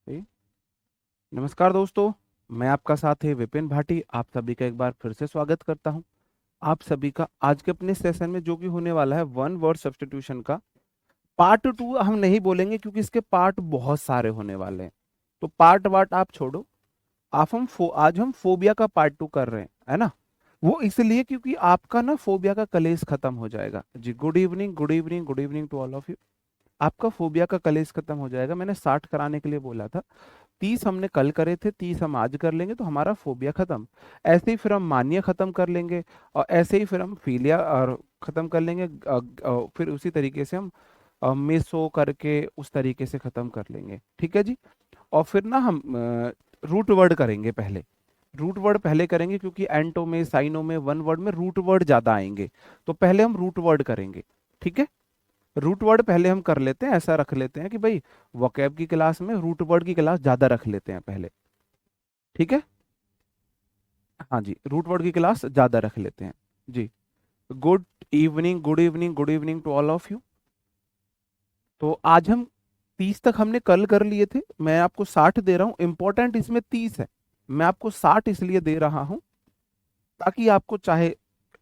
जी, नमस्कार दोस्तों। मैं आपका साथी विपिन भाटी आप सभी का एक बार फिर से स्वागत करता हूं। आप सभी का आज के अपने सेशन में जो कि होने वाला है वन वर्ड सब्स्टिट्यूशन का पार्ट टू हम नहीं बोलेंगे क्योंकि इसके पार्ट बहुत सारे होने वाले हैं। तो पार्ट वार्ट आप छोड़ो। आज हम फोबिया का पार्ट टू कर रहे हैं, है ना। वो इसलिए क्योंकि आपका ना फोबिया का कलेश खत्म हो जाएगा जी। Good evening, good evening, good evening to all of you. आपका फोबिया का कलेश खत्म हो जाएगा। मैंने 60 कराने के लिए बोला था। 30 हमने कल करे थे, 30 हम आज कर लेंगे तो हमारा फोबिया खत्म। ऐसे ही फिर हम मानिया खत्म कर लेंगे और ऐसे ही फिर हम फीलिया और खत्म कर लेंगे। फिर उसी तरीके से हम मेसो करके उस तरीके से खत्म कर लेंगे, ठीक है जी। और फिर ना हम रूट वर्ड करेंगे पहले। रूट वर्ड पहले करेंगे क्योंकि एंटो में, साइनो में, वन वर्ड में रूट वर्ड ज्यादा आएंगे। तो पहले हम रूट वर्ड करेंगे, ठीक है। रूट वर्ड पहले हम कर लेते हैं, ऐसा रख लेते हैं कि भाई वोकैब की क्लास में रूट वर्ड की क्लास ज्यादा रख लेते हैं पहले, ठीक है। हाँ जी, रूट वर्ड की क्लास ज्यादा रख लेते हैं जी। Good evening, good evening, good evening to all of you. तो आज हम 30 तक हमने कल कर लिए थे। मैं आपको 60 दे रहा हूँ, इंपॉर्टेंट इसमें 30 है। मैं आपको 60 इसलिए दे रहा हूँ ताकि आपको चाहे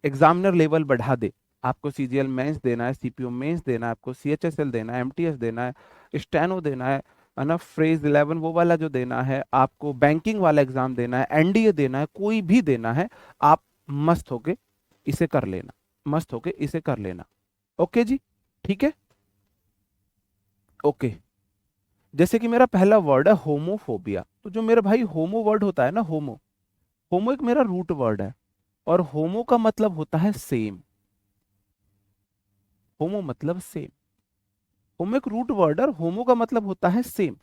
एग्जामिनर लेवल बढ़ा दे। आपको सीजीएल मेंस देना है, सीपीओ मेंस देना है, आपको सीएचएसएल देना है, एमटीएस देना है, स्टेनो देना है ना, फ्रेज 11 वो वाला जो देना है, आपको बैंकिंग वाला एग्जाम देना है, एनडीए देना है, कोई भी देना है। आप मस्त होके इसे कर लेना, मस्त होके इसे कर लेना। ओके जी, ठीक है। ओके, जैसे कि मेरा पहला वर्ड है होमोफोबिया। तो जो मेरा भाई होमो वर्ड होता है ना, होमो, होमो एक मेरा रूट वर्ड है। और होमो का मतलब होता है सेम। होमो मतलब सेम। होमो एक रूट वर्ड है और होमो का मतलब होता है सेम।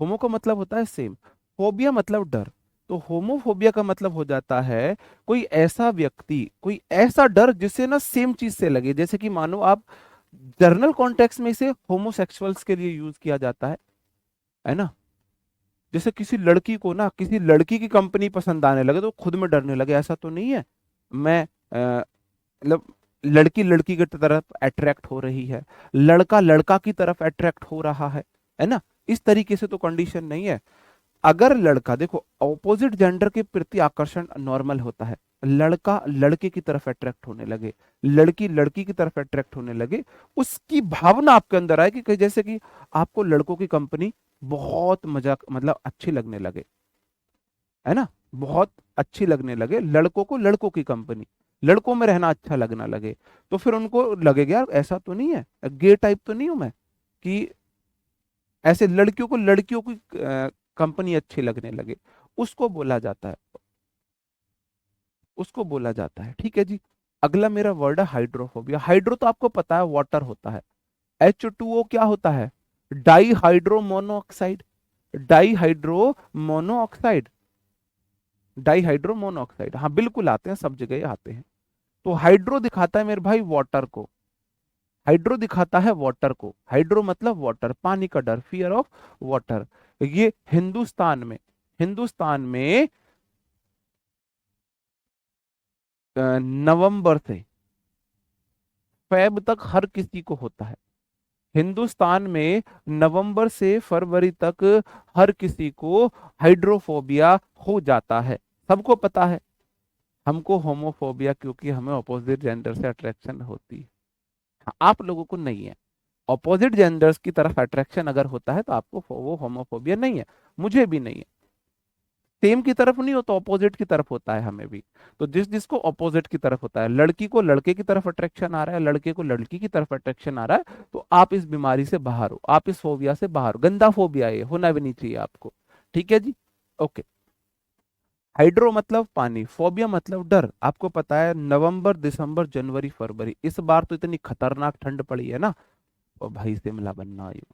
होमो का मतलब होता है सेम। फोबिया मतलब डर। तो होमोफोबिया का मतलब हो जाता है कोई ऐसा व्यक्ति, कोई ऐसा डर जिससे ना सेम चीज से लगे। जैसे कि मानो आप जर्नल कॉन्टेक्स्ट में इसे होमोसेक्सुअल्स के लिए यूज किया जाता है ना। जैसे किसी लड़की को ना किसी लड़की की कंपनी पसंद आने लगे तो खुद में डरने लगे, ऐसा तो नहीं है। मैं मतलब लड़की लड़की की तरफ अट्रैक्ट हो रही है, लड़का लड़का की तरफ अट्रैक्ट हो रहा है ना। इस तरीके से तो कंडीशन नहीं है। अगर लड़का, देखो ऑपोजिट जेंडर के प्रति आकर्षण नॉर्मल होता है। लड़का लड़के की तरफ अट्रैक्ट होने लगे, लड़की लड़की की तरफ अट्रैक्ट होने लगे, उसकी भावना आपके अंदर आए कि जैसे कि आपको लड़कों की कंपनी बहुत मजाक मतलब अच्छी लगने लगे, है ना। बहुत अच्छी लगने लगे लड़कों को, लड़कों की कंपनी, लड़कों में रहना अच्छा लगना लगे। तो फिर उनको लगेगा यार ऐसा तो नहीं है, गे टाइप तो नहीं हूं मैं कि ऐसे लड़कियों को लड़कियों की कंपनी अच्छी लगने लगे। उसको बोला जाता है, उसको बोला जाता है, ठीक है जी। अगला मेरा वर्ड है हाइड्रोफोबिया। हाइड्रो तो आपको पता है वाटर होता है। H2O क्या होता है? Dihydro monoxide. Dihydro monoxide, dihydro monoxide, हाँ बिल्कुल आते हैं, सब जगह आते हैं। तो हाइड्रो दिखाता है मेरे भाई वाटर को। हाइड्रो दिखाता है वाटर को। हाइड्रो मतलब वाटर, पानी का डर, फियर ऑफ वाटर। ये हिंदुस्तान में, हिंदुस्तान में नवंबर से फेब तक हर किसी को होता है। हिंदुस्तान में नवंबर से फरवरी तक हर किसी को हाइड्रोफोबिया हो जाता है, सबको पता है। हमको होमोफोबिया क्योंकि हमें अपोजिट जेंडर से अट्रैक्शन होती है। हाँ, आप लोगों को नहीं है। अपोजिट जेंडर्स की तरफ अट्रैक्शन अगर होता है तो आपको वो होमोफोबिया नहीं है, मुझे भी नहीं है। सेम की तरफ नहीं होता, ऑपोजिट की तरफ होता है हमें भी। तो जिस जिसको ऑपोजिट की तरफ होता है, लड़की को लड़के की तरफ अट्रैक्शन आ रहा है, लड़के को लड़की की तरफ अट्रैक्शन आ रहा है, तो आप इस बीमारी से बाहर हो, आप इस फोबिया से बाहर हो। गंदा फोबिया ये होना भी नहीं चाहिए आपको, ठीक है जी। ओके, हाइड्रो मतलब पानी, फोबिया मतलब डर। आपको पता है नवंबर, दिसंबर, जनवरी, फरवरी, इस बार तो इतनी खतरनाक ठंड पड़ी है ना। और भाई शिमला बनना आयु,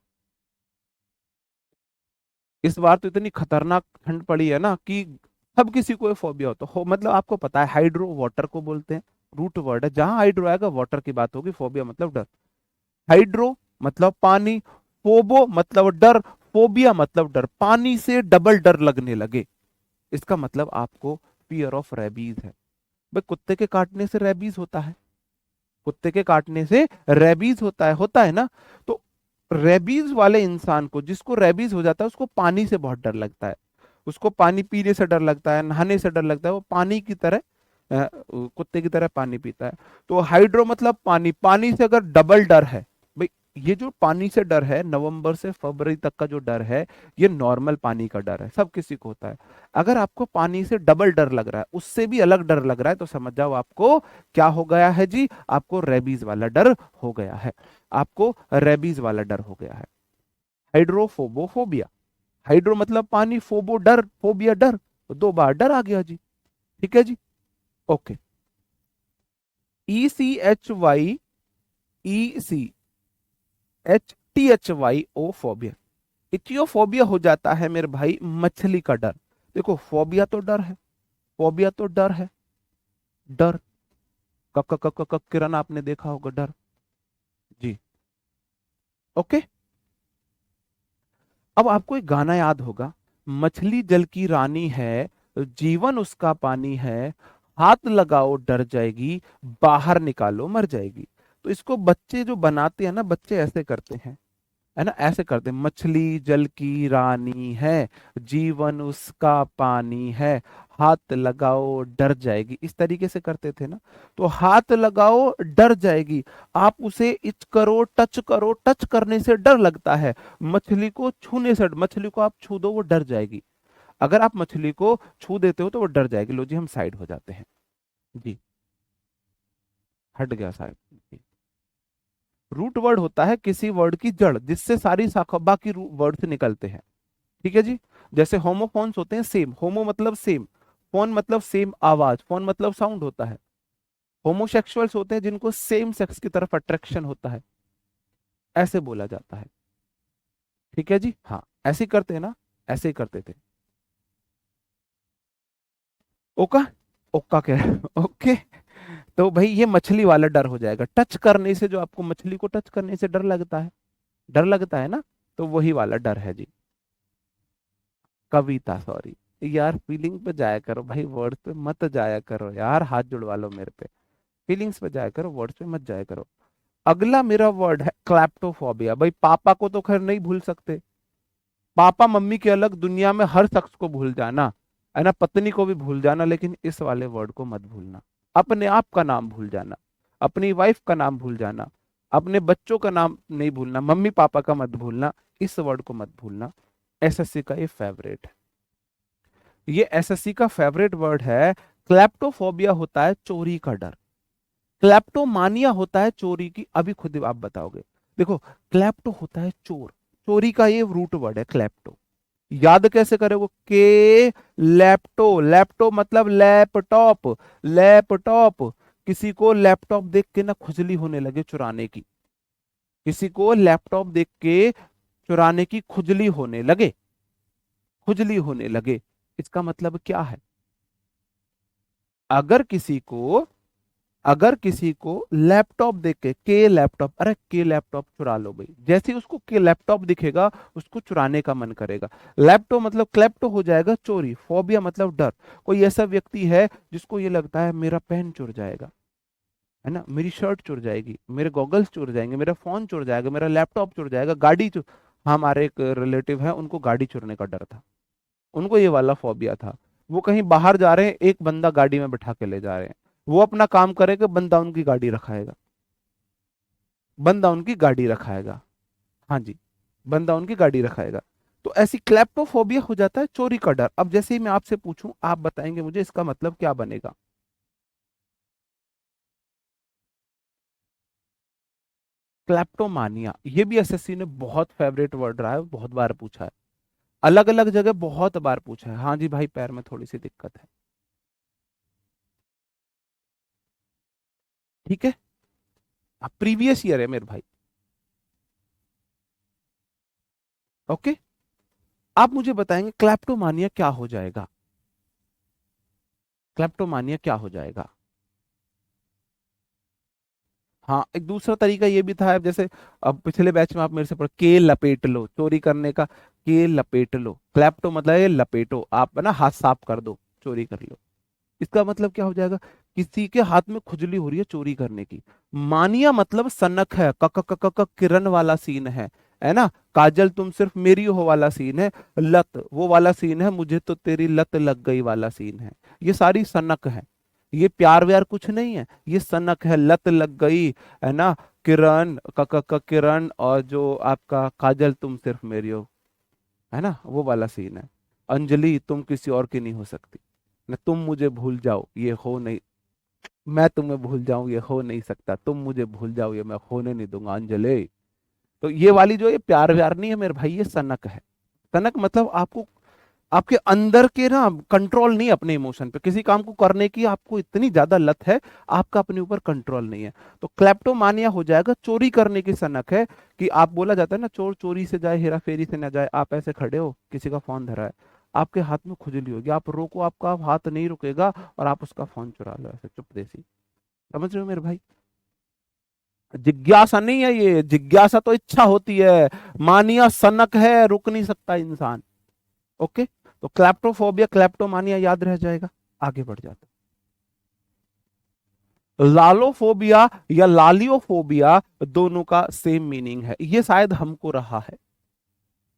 इस बार तो इतनी खतरनाक ठंड पड़ी है ना कि सब किसी को फोबिया होता हो। मतलब आपको पता है हाइड्रो वाटर को बोलते हैं, रूट वर्ड है, जहां हाइड्रो आएगा वाटर की बात होगी। फोबिया मतलब डर। हाइड्रो मतलब पानी, फोबो मतलब डर, फोबिया मतलब डर, पानी से डबल डर लगने लगे। इसका मतलब आपको फियर ऑफ रेबीज है। भाई कुत्ते के काटने से रेबीज होता है, कुत्ते के काटने से रेबीज होता है ना। तो रेबीज वाले इंसान को, जिसको रेबीज हो जाता है, उसको पानी से बहुत डर लगता है। उसको पानी पीने से डर लगता है, नहाने से डर लगता है। वो पानी की तरह कुत्ते की तरह पानी पीता है। तो हाइड्रो मतलब पानी, पानी से अगर डबल डर है भाई, ये जो पानी से डर है, नवंबर से फरवरी तक का जो डर है, ये नॉर्मल पानी का डर है, सब किसी को होता है। अगर आपको पानी से डबल डर लग रहा है, उससे भी अलग डर लग रहा है, तो समझ जाओ आपको क्या हो गया है जी, आपको रेबीज वाला डर हो गया है। आपको रेबीज वाला डर हो गया है। हाइड्रोफोबोफोबिया, हाइड्रो मतलब पानी, फोबो डर, फोबिया डर, तो दो बार डर आ गया जी। ठीक है जी। Okay. ECHY, ECHTHYO phobia. Ichthyophobia हो जाता है मेरे भाई मछली का डर। देखो फोबिया तो डर है, फोबिया तो डर है, डर, कक कक कक कक, किरण आपने देखा होगा डर जी। ओके। अब आपको एक गाना याद होगा, मछली जल की रानी है, जीवन उसका पानी है, हाथ लगाओ डर जाएगी, बाहर निकालो मर जाएगी। तो इसको बच्चे जो बनाते हैं ना, बच्चे ऐसे करते हैं, है ना, ऐसे करते हैं, मछली जल की रानी है, जीवन उसका पानी है, हाथ लगाओ डर जाएगी, इस तरीके से करते थे ना। तो हाथ लगाओ डर जाएगी, आप उसे इच करो, टच करो, टच करने से डर लगता है, मछली को छूने से, मछली को आप छू दो वो डर जाएगी। अगर आप मछली को छू देते हो तो वो डर जाएगी। लो जी हम साइड हो जाते हैं जी, हट गया साइड। रूट वर्ड होता है किसी वर्ड की जड़, जिससे सारी शाखा बाकी वर्ड से निकलते हैं। ठीक है जी। जैसे होमोफोन्स होते हैं सेम, होमो मतलब सेम, फोन मतलब सेम आवाज, फोन मतलब साउंड होता है। होमोसेक्सुअल्स होते हैं जिनको सेम सेक्स की तरफ अट्रैक्शन होता है, ऐसे बोला जाता है। ठीक है जी। हाँ, ऐसे ही करते हैं ना, ऐसे ही करते थे। ओका, ओका कह रहे हैं। ओके। तो भाई ये मछली वाला डर हो जाएगा, टच करने से, जो आपको मछली को टच करने से डर लगता है, डर लगता है ना, तो वही वाला डर है जी। कविता, सॉरी यार, फीलिंग पे जाया करो भाई, वर्ड्स पे मत जाया करो यार, हाथ जुड़वा लो मेरे पे। फीलिंग्स पे जाया करो, वर्ड्स पे मत जाया करो। अगला मेरा वर्ड है क्लैप्टोफोबिया। भाई पापा को तो खैर नहीं भूल सकते, पापा मम्मी के अलग, दुनिया में हर शख्स को भूल जाना, है ना, पत्नी को भी भूल जाना, लेकिन इस वाले वर्ड को मत भूलना। अपने आप का नाम भूल जाना, अपनी वाइफ का नाम भूल जाना, अपने बच्चों का नाम नहीं भूलना, मम्मी पापा का मत भूलना, इस वर्ड को मत भूलना। एसएससी का ये फेवरेट है, ये एसएससी का फेवरेट वर्ड है। क्लैप्टोफोबिया होता है चोरी का डर, क्लैप्टोमानिया होता है चोरी की, अभी खुद आप बताओगे। देखो, क्लैप्टो होता है चोर, चोरी का ये रूट वर्ड है क्लैप्टो। याद कैसे करोगे, के लैपटो, लैपटो मतलब लैपटॉप, लैपटॉप। किसी को लैपटॉप देख के ना खुजली होने लगे चुराने की, किसी को लैपटॉप देख के चुराने की खुजली होने लगे, खुजली होने लगे, इसका मतलब क्या है? अगर किसी को, अगर किसी को लैपटॉप देख के लैपटॉप, अरे के लैपटॉप चुरा लो भाई, जैसे ही उसको के लैपटॉप दिखेगा उसको चुराने का मन करेगा। लैपटॉप मतलब क्लैप्टो हो जाएगा चोरी, फोबिया मतलब डर। कोई ऐसा व्यक्ति है जिसको ये लगता है मेरा पेन चुर जाएगा, है ना, मेरी शर्ट चुर जाएगी, मेरे गॉगल्स चुर जाएंगे, मेरा फोन चुर जाएगा, मेरा लैपटॉप चुर जाएगा, गाड़ी चुर। हमारे एक रिलेटिव है, उनको गाड़ी चुरने का डर था, उनको ये वाला फोबिया था। वो कहीं बाहर जा रहे हैं, एक बंदा गाड़ी में बैठा के ले जा रहे हैं, वो अपना काम करेगा, बंदा उनकी गाड़ी रखाएगा, बंदा उनकी गाड़ी रखाएगा। हाँ जी, बंदा उनकी गाड़ी रखाएगा। तो ऐसी क्लेप्टोफोबिया हो जाता है चोरी का डर। अब जैसे ही मैं आपसे पूछूं, आप बताएंगे मुझे इसका मतलब क्या बनेगा। क्लेप्टोमानिया, ये भी एसएससी ने बहुत फेवरेट वर्ड रहा है, बहुत बार पूछा है, अलग अलग जगह बहुत बार पूछा है। हाँ जी भाई, पैर में थोड़ी सी दिक्कत है। ठीक है, प्रीवियस ईयर है मेरे भाई। ओके। आप मुझे बताएंगे क्लेप्टोमानिया क्या हो जाएगा, क्लेप्टोमानिया क्या हो जाएगा। हाँ, एक दूसरा तरीका ये भी था, अब जैसे अब पिछले बैच में आप मेरे से पढ़, के लपेट लो, चोरी करने का, के लपेट लो, क्लैप्टो मतलब ये लपेटो, आप है ना हाथ साफ कर दो, चोरी कर लो। इसका मतलब क्या हो जाएगा, किसी के हाथ में खुजली हो रही है चोरी करने की। मानिया मतलब सनक है, क क क क क किरण वाला सीन है, है ना। काजल तुम सिर्फ मेरी हो वाला सीन है। लत वो वाला सीन है, मुझे तो तेरी लत लग गई वाला सीन है। ये सारी सनक है, ये प्यार व्यार कुछ नहीं है, ये सनक है, लत लग गई, है ना। किरण किरण, और जो आपका काजल तुम सिर्फ मेरी हो, है ना, वो वाला सीन है। अंजलि तुम किसी और की नहीं हो सकती, न तुम मुझे भूल जाओ ये हो नहीं, मैं तुम्हें भूल जाऊं ये हो नहीं सकता, तुम मुझे भूल जाओ ये मैं होने नहीं दूंगा अंजलि। तो ये वाली जो ये प्यार व्यार नहीं है मेरे भाई, ये सनक है। सनक मतलब आपको, आपके अंदर के ना कंट्रोल नहीं है अपने इमोशन पे, किसी काम को करने की आपको इतनी ज्यादा लत है, आपका अपने ऊपर कंट्रोल नहीं है। तो क्लेप्टोमानिया हो जाएगा, चोरी करने की सनक है। कि आप बोला जाता है ना, चोर चोरी से जाए हेरा फेरी से ना जाए। आप ऐसे खड़े हो, किसी का फोन धरा है, आपके हाथ में खुजली होगी, आप रोको, आपका हाथ नहीं रुकेगा, और आप उसका फोन चुरा लो ऐसे चुप देसी। समझ रहे हो मेरे भाई। जिज्ञासा नहीं है ये, जिज्ञासा तो इच्छा होती है, मानिया सनक है, रुक नहीं सकता इंसान। ओके, तो क्लैप्टोफोबिया क्लैप्टोमानिया याद रह जाएगा। आगे बढ़ जाते, लालोफोबिया या लालियोफोबिया, दोनों का सेम मीनिंग है। ये शायद हमको रहा है,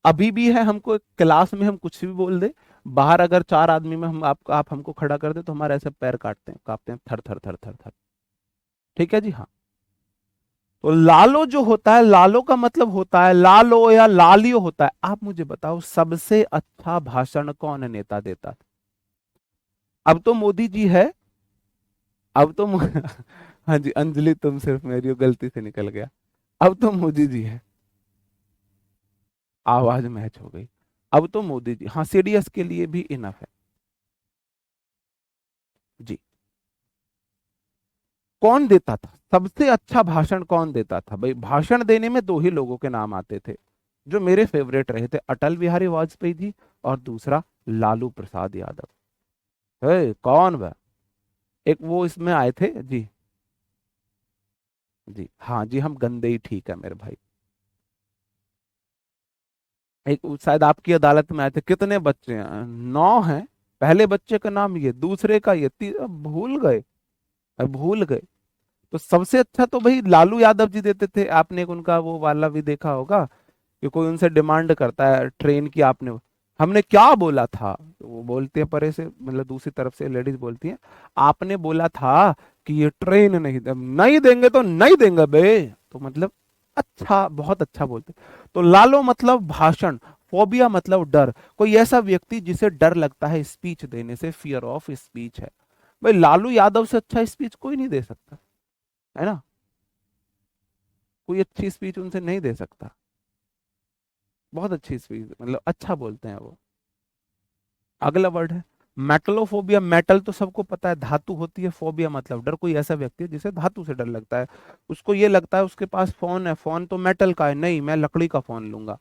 अभी भी है हमको। क्लास में हम कुछ भी बोल दे, बाहर अगर चार आदमी में हम आप हमको खड़ा कर दे, तो हमारे ऐसे पैर काटते हैं, कांपते हैं, थर थर थर थर थर। ठीक है जी, हाँ। तो लालो जो होता है, लालो का मतलब होता है, लालो या लालियो होता है। आप मुझे बताओ, सबसे अच्छा भाषण कौन नेता देता था? अब तो मोदी जी है, अब तो हाँ जी, अंजलि तुम सिर्फ मेरी हो, गलती से निकल गया। अब तो मोदी जी है, आवाज मैच हो गई। अब तो मोदी जी, हाँ, सीडीएस के लिए भी इनफ है जी। कौन देता था सबसे अच्छा भाषण, कौन देता था भाई? भाषण देने में दो ही लोगों के नाम आते थे, जो मेरे फेवरेट रहे थे, अटल बिहारी वाजपेयी जी, और दूसरा लालू प्रसाद यादव। कौन वह? एक वो इसमें आए थे जी। जी हाँ जी, हम गंदे ही ठीक है मेरे भाई। एक शायद आपकी अदालत में आए थे। कितने बच्चे हैं? 9 हैं। पहले बच्चे का नाम ये, दूसरे का ये, अब भूल गए, अब भूल गए। तो सबसे अच्छा तो भाई लालू यादव जी देते थे। आपने एक उनका वो वाला भी देखा होगा, कि कोई उनसे डिमांड करता है ट्रेन की, आपने हमने क्या बोला था, तो वो बोलते हैं परे से, मतलब दूसरी तरफ से लेडीज बोलती हैं, आपने बोला था कि ये ट्रेन नहीं नहीं देंगे तो नहीं देंगे बे। तो मतलब अच्छा, बहुत अच्छा बोलते। तो लालो मतलब भाषण, फोबिया मतलब डर, कोई ऐसा व्यक्ति जिसे डर लगता है स्पीच देने से, फियर ऑफ स्पीच है। भाई लालू यादव से अच्छा स्पीच कोई नहीं दे सकता, है ना। कोई अच्छी स्पीच उनसे नहीं दे सकता, बहुत अच्छी स्पीच, मतलब अच्छा बोलते हैं वो। अगला वर्ड है मेटलोफोबिया। मेटल तो सबको पता है, धातु होती है। फोबिया मतलब डर, कोई ऐसा व्यक्ति है जिसे धातु से डर लगता है। उसको ये लगता है, उसके पास फोन है, फोन तो मेटल का है, नहीं मैं लकड़ी का फोन लूंगा,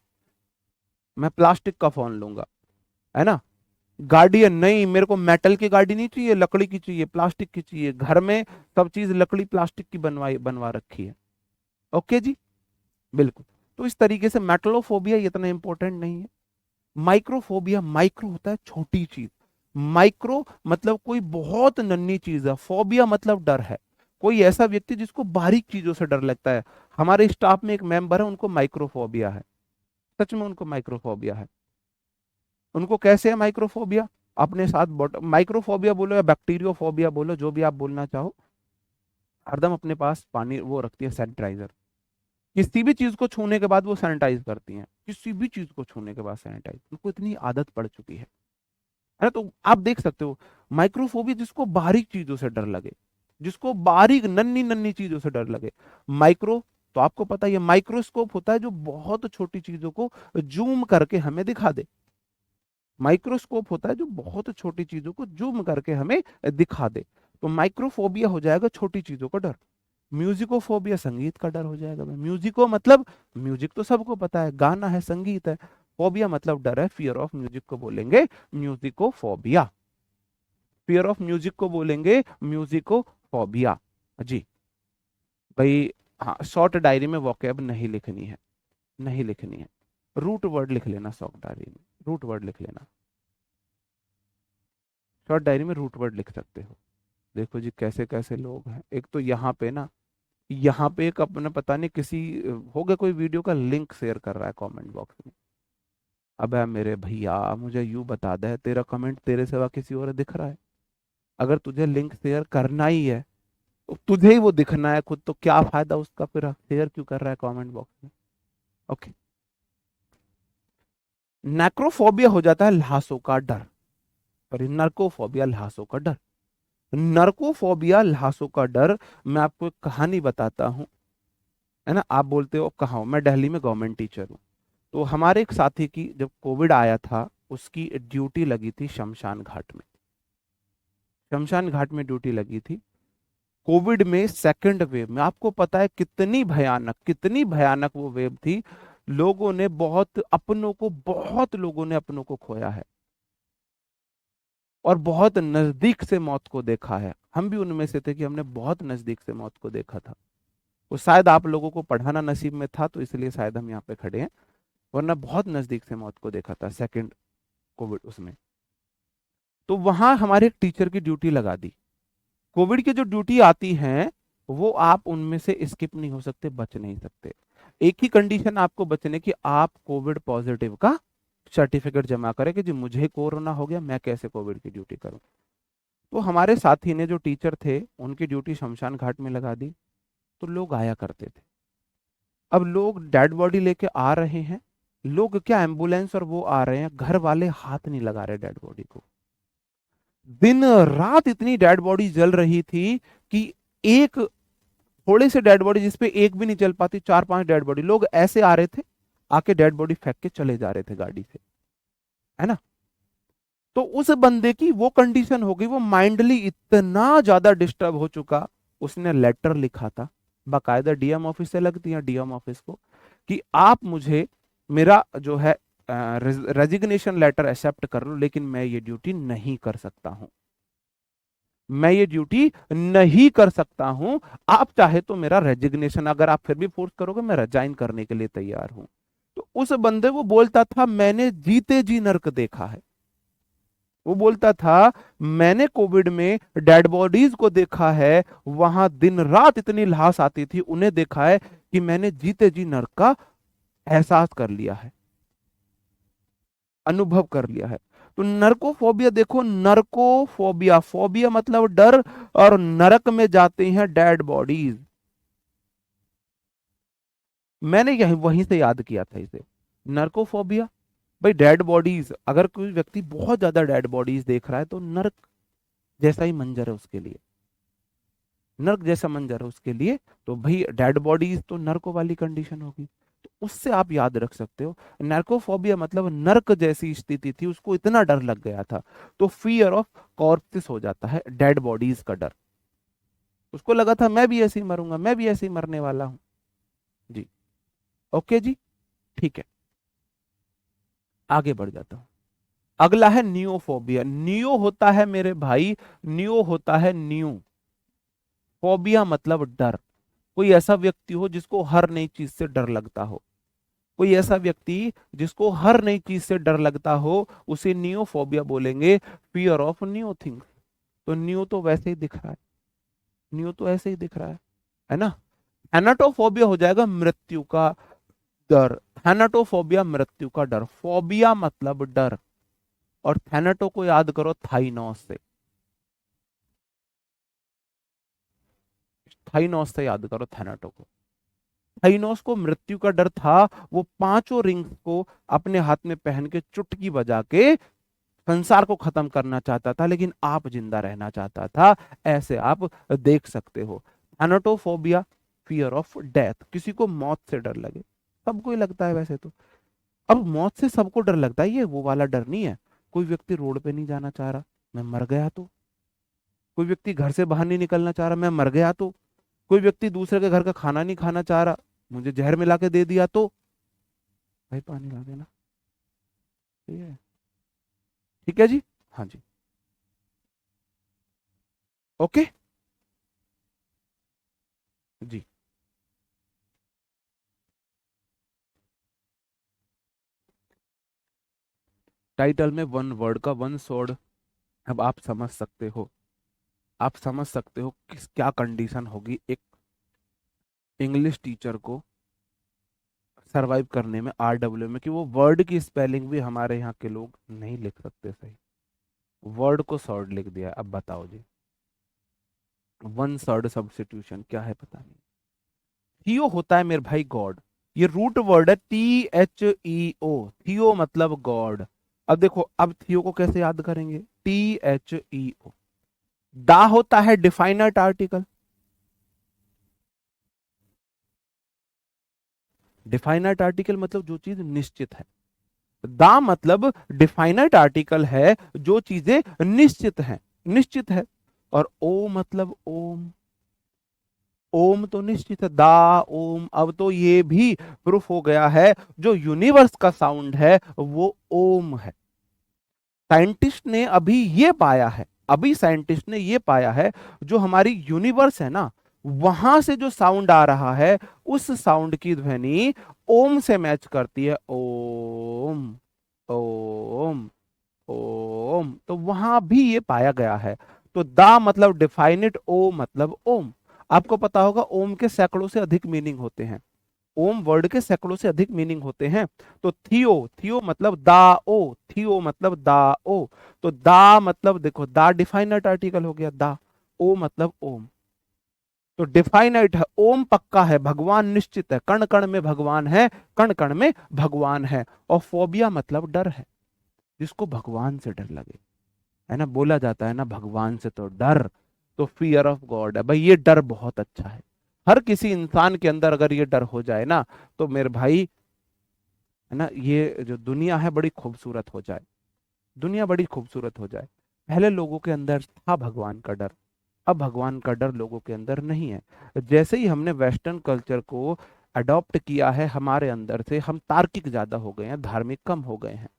मैं प्लास्टिक का फोन लूंगा, है ना। गाड़ी है, नहीं मेरे को मेटल की गाड़ी नहीं चाहिए, लकड़ी की चाहिए, प्लास्टिक की चाहिए। घर में सब चीज लकड़ी प्लास्टिक की बनवाई बनवा रखी है। ओके जी, बिल्कुल। तो इस तरीके से मेटलोफोबिया इतना इंपॉर्टेंट नहीं है। माइक्रोफोबिया, माइक्रो होता है छोटी चीज, माइक्रो मतलब कोई बहुत नन्ही चीज है, फोबिया मतलब डर है, कोई ऐसा व्यक्ति जिसको बारीक चीजों से डर लगता है। हमारे स्टाफ में एक मेंबर है, उनको माइक्रोफोबिया है, सच में उनको माइक्रोफोबिया है। उनको कैसे है माइक्रोफोबिया? अपने साथ माइक्रोफोबिया बोलो या बैक्टीरियोफोबिया बोलो, जो भी आप बोलना चाहो, हरदम अपने पास पानी वो रखती है, सैनिटाइजर। किसी भी चीज को छूने के बाद वो सैनिटाइज करती हैं, किसी भी चीज को छूने के बाद सैनिटाइज, उनको इतनी आदत पड़ चुकी है ना। तो आप देख सकते हो, माइक्रोफोबिया जिसको बारीक चीजों से डर लगे, जिसको बारीक नन्ही नन्ही चीजों से डर लगे। माइक्रो, तो आपको पता है ये माइक्रोस्कोप होता है जो बहुत छोटी चीजों को जूम करके हमें दिखा दे। माइक्रोस्कोप होता है जो बहुत छोटी चीजों को जूम करके हमें दिखा दे। तो माइक्रोफोबिया हो जाएगा छोटी चीजों का डर। म्यूजिकोफोबिया संगीत का डर हो जाएगा। म्यूजिको मतलब, म्यूजिक तो सबको पता है, गाना है, संगीत है। फोबिया मतलब डर है, फियर ऑफ म्यूजिक को बोलेंगे म्यूजिकोफोबिया। फियर ऑफ म्यूजिक को बोलेंगे म्यूजिकोफोबिया जी। भाई हाँ, शॉर्ट डायरी में वोकैब नहीं लिखनी है, नहीं लिखनी है। रूट वर्ड लिख लेना शॉर्ट डायरी में, रूट वर्ड लिख लेना। शॉर्ट डायरी में रूट वर्ड लिख सकते हो। देखो जी कैसे कैसे लोग हैं। एक तो यहाँ पे ना, यहाँ पे एक अपना पता नहीं किसी होगा कोई वीडियो का लिंक शेयर कर रहा है कमेंट बॉक्स में। अबे मेरे भैया मुझे यूं बता दे, तेरा कमेंट तेरे सिवा किसी और दिख रहा है? अगर तुझे लिंक शेयर करना ही है तो तुझे ही वो दिखना है खुद, तो क्या फायदा उसका, फिर शेयर क्यों कर रहा है कमेंट बॉक्स में? ओके। नेक्रोफोबिया हो जाता है ल्हासों का डर, सॉरी नर्कोफोबिया ल्हासों का डर। नर्कोफोबिया ल्हासों का डर, मैं आपको एक कहानी बताता हूँ, है ना। आप बोलते हो कहाँ हो, मैं दिल्ली में गवर्नमेंट टीचर हूँ। तो हमारे एक साथी की जब कोविड आया था, उसकी ड्यूटी लगी थी शमशान घाट में। शमशान घाट में ड्यूटी लगी थी कोविड में सेकंड वेव में। आपको पता है कितनी भयानक वो वेव थी। लोगों ने बहुत लोगों ने अपनों को खोया है और बहुत नजदीक से मौत को देखा है। हम भी उनमें से थे कि हमने बहुत नजदीक से मौत को देखा था। वो शायद आप लोगों को पढ़ाना नसीब में था, तो इसलिए शायद हम यहाँ पे खड़े हैं, वरना बहुत नजदीक से मौत को देखा था सेकंड कोविड उसमें। तो वहां हमारे एक टीचर की ड्यूटी लगा दी। कोविड की जो ड्यूटी आती है वो आप उनमें से स्किप नहीं हो सकते, बच नहीं सकते। एक ही कंडीशन आपको बचने की, आप कोविड पॉजिटिव का सर्टिफिकेट जमा करें कि जी मुझे कोरोना हो गया, मैं कैसे कोविड की ड्यूटी करूं। तो हमारे साथी ने, जो टीचर थे, उनकी ड्यूटी शमशान घाट में लगा दी। तो लोग आया करते थे। अब लोग डेड बॉडी लेके आ रहे हैं, लोग क्या एम्बुलेंस और वो आ रहे हैं, घर वाले हाथ नहीं लगा रहे डेड बॉडी को। दिन रात इतनी डेड बॉडी जल रही थी कि एक थोड़े से डेड बॉडी जिसपे एक भी नहीं चल पाती, चार पांच डेड बॉडी, लोग ऐसे आ रहे थे, आके डेड बॉडी फेंक के चले जा रहे थे गाड़ी से, है ना। तो उस बंदे की वो कंडीशन हो गई, वो माइंडली इतना ज्यादा डिस्टर्ब हो चुका, उसने लेटर लिखा था बाकायदा, डीएम ऑफिस से लगती है, डीएम ऑफिस को, कि आप मुझे मेरा जो है रेजिग्नेशन लेटर एक्सेप्ट कर लो, लेकिन मैं ये ड्यूटी नहीं कर सकता हूं, मैं ये ड्यूटी नहीं कर सकता हूं। आप चाहे तो मेरा रेजिग्नेशन, अगर आप फिर भी फोर्स करोगे, मैं रिजाइन करने के लिए तैयार हूं। तो उस बंदे वो बोलता था मैंने जीते जी नर्क देखा है। वो बोलता था मैंने कोविड में डेड बॉडीज को देखा है, वहां दिन रात इतनी लाश आती थी, उन्हें देखा है, कि मैंने जीते जी नर्क का एहसास कर लिया है, अनुभव कर लिया है। तो नरकोफोबिया देखो, नरकोफोबिया, फोबिया मतलब डर, और नरक में जाते हैं डेड बॉडीज। मैंने यही वहीं से याद किया था इसे, नरकोफोबिया। भाई डेड बॉडीज, अगर कोई व्यक्ति बहुत ज्यादा डेड बॉडीज देख रहा है तो नरक जैसा ही मंजर है उसके लिए, नर्क जैसा मंजर है उसके लिए। तो भाई डेड बॉडीज तो नर्को वाली कंडीशन होगी, तो उससे आप याद रख सकते हो। नर्कोफोबिया मतलब नर्क जैसी स्थिति थी, उसको इतना डर लग गया था। तो फियर ऑफ कॉर्प्सेस हो जाता है डेड बॉडीज का डर। उसको लगा था मैं भी ऐसे ही मरूंगा, मैं भी ऐसे ही मरने वाला हूं। जी। ओके जी, ठीक है, आगे बढ़ जाता हूं। अगला है नियोफोबिया। नियो होता है मेरे भाई, नियो होता है न्यू, फोबिया मतलब डर। कोई ऐसा व्यक्ति हो जिसको हर नई चीज से डर लगता हो, कोई ऐसा व्यक्ति जिसको हर नई चीज से डर लगता हो, उसे नियोफोबिया बोलेंगे, फियर ऑफ न्यू थिंग्स। तो न्यू तो वैसे ही दिख रहा है, न्यू तो ऐसे ही दिख रहा है ना। थैनाटोफोबिया हो जाएगा मृत्यु का डर। थैनाटोफोबिया मृत्यु का डर, फोबिया मतलब डर। और थैनाटो को याद करो थाइनोस से, थाइनोस से याद करो थैनाटो को। थाइनोस को मृत्यु का डर था। वो पांचों रिंग्स को अपने हाथ में पहन के चुटकी बजा के संसार को खत्म करना चाहता था, लेकिन आप जिंदा रहना चाहता था। ऐसे आप देख सकते हो। एनाटोफोबिया, फियर ऑफ डेथ, किसी को मौत से डर लगे, सबको ही लगता है वैसे तो। अब मौत से सबको डर लगता है, ये वो वाला डर नहीं है। कोई व्यक्ति रोड पे नहीं जाना चाह रहा, मैं मर गया तो। कोई व्यक्ति घर से बाहर नहीं निकलना चाह रहा, मैं मर गया तो। कोई व्यक्ति दूसरे के घर का खाना नहीं खाना चाह रहा, मुझे जहर मिला के दे दिया तो। भाई पानी ला देना, ठीक है, ठीक है जी, हाँ जी, ओके जी। टाइटल में वन वर्ड का वन सोर्ड। अब आप समझ सकते हो, आप समझ सकते हो किस क्या कंडीशन होगी एक इंग्लिश टीचर को सरवाइव करने में RW में कि वो वर्ड की स्पेलिंग भी हमारे यहाँ के लोग नहीं लिख सकते सही, वर्ड को शॉर्ट लिख दिया। अब बताओ जी, वन सर्ड सब्स्टिट्यूशन क्या है पता नहीं। थियो होता है मेरे भाई गॉड, ये रूट वर्ड है THEO, थियो मतलब गॉड। अब देखो, अब थियो को कैसे याद करेंगे, THEO। दा होता है डिफाइनट आर्टिकल, डिफाइनट आर्टिकल मतलब जो चीज निश्चित है, दा मतलब डिफाइनट आर्टिकल है जो चीजें निश्चित हैं, निश्चित है। और ओ मतलब ओम, ओम तो निश्चित है, दा ओम। अब तो ये भी प्रूफ हो गया है, जो यूनिवर्स का साउंड है वो ओम है। साइंटिस्ट ने अभी ये पाया है, अभी साइंटिस्ट ने ये पाया है, जो हमारी यूनिवर्स है ना, वहां से जो साउंड आ रहा है, उस साउंड की ध्वनि ओम से मैच करती है। ओम, ओम, ओम। तो वहां भी ये पाया गया है। तो दा मतलब डिफाइनिट, ओ मतलब ओम। आपको पता होगा ओम के सैकड़ों से अधिक मीनिंग होते हैं, ओम वर्ड के सैकड़ों से अधिक मीनिंग होते हैं। तो थियो, थियो मतलब दा ओ, थियो मतलब दा ओ। तो दा मतलब देखो, दा डिफाइनट आर्टिकल हो गया, दा। ओ मतलब ओम, तो डिफाइनाइट है, ओम पक्का है, भगवान निश्चित है, कण कण में भगवान है, कण कण में भगवान है। और फोबिया मतलब डर है, जिसको भगवान से डर लगे, है ना, बोला जाता है ना भगवान से तो डर। तो फियर ऑफ गॉड है भाई, ये डर बहुत अच्छा है। हर किसी इंसान के अंदर अगर ये डर हो जाए ना, तो मेरे भाई, है ना, ये जो दुनिया है बड़ी खूबसूरत हो जाए, दुनिया बड़ी खूबसूरत हो जाए। पहले लोगों के अंदर था भगवान का डर, अब भगवान का डर लोगों के अंदर नहीं है। जैसे ही हमने वेस्टर्न कल्चर को अडॉप्ट किया है हमारे अंदर से, हम तार्किक ज्यादा हो गए हैं, धार्मिक कम हो गए हैं,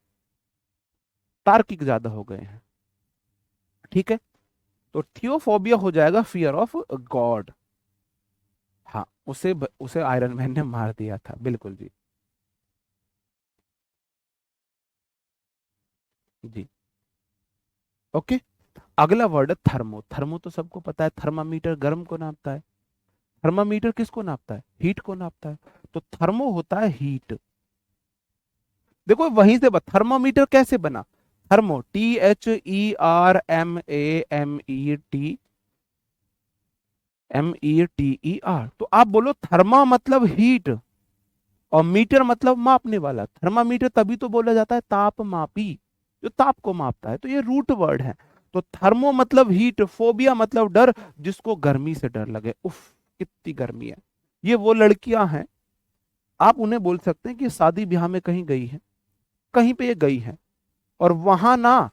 तार्किक ज्यादा हो गए हैं। ठीक है, तो थियोफोबिया हो जाएगा फियर ऑफ गॉड। हाँ, उसे आयरन मैन ने मार दिया था, बिल्कुल जी। जी, ओके। अगला वर्ड है थर्मो। थर्मो तो सबको पता है, थर्मामीटर गर्म को नापता है। थर्मामीटर किसको नापता है, हीट को नापता है। तो थर्मो होता है हीट। देखो वहीं से थर्मामीटर कैसे बना, थर्मो, THERMAMET, METER। तो आप बोलो थर्मा मतलब हीट, और मीटर मतलब मापने वाला। थर्मामीटर तभी तो बोला जाता है ताप मापी, जो ताप को मापता है। तो ये रूट वर्ड है। तो थर्मो मतलब हीट, फोबिया मतलब डर, जिसको गर्मी से डर लगे। उफ, कितनी गर्मी है। ये वो लड़कियां हैं, आप उन्हें बोल सकते हैं कि शादी ब्याह में कहीं गई है, कहीं पे ये गई है, और वहां ना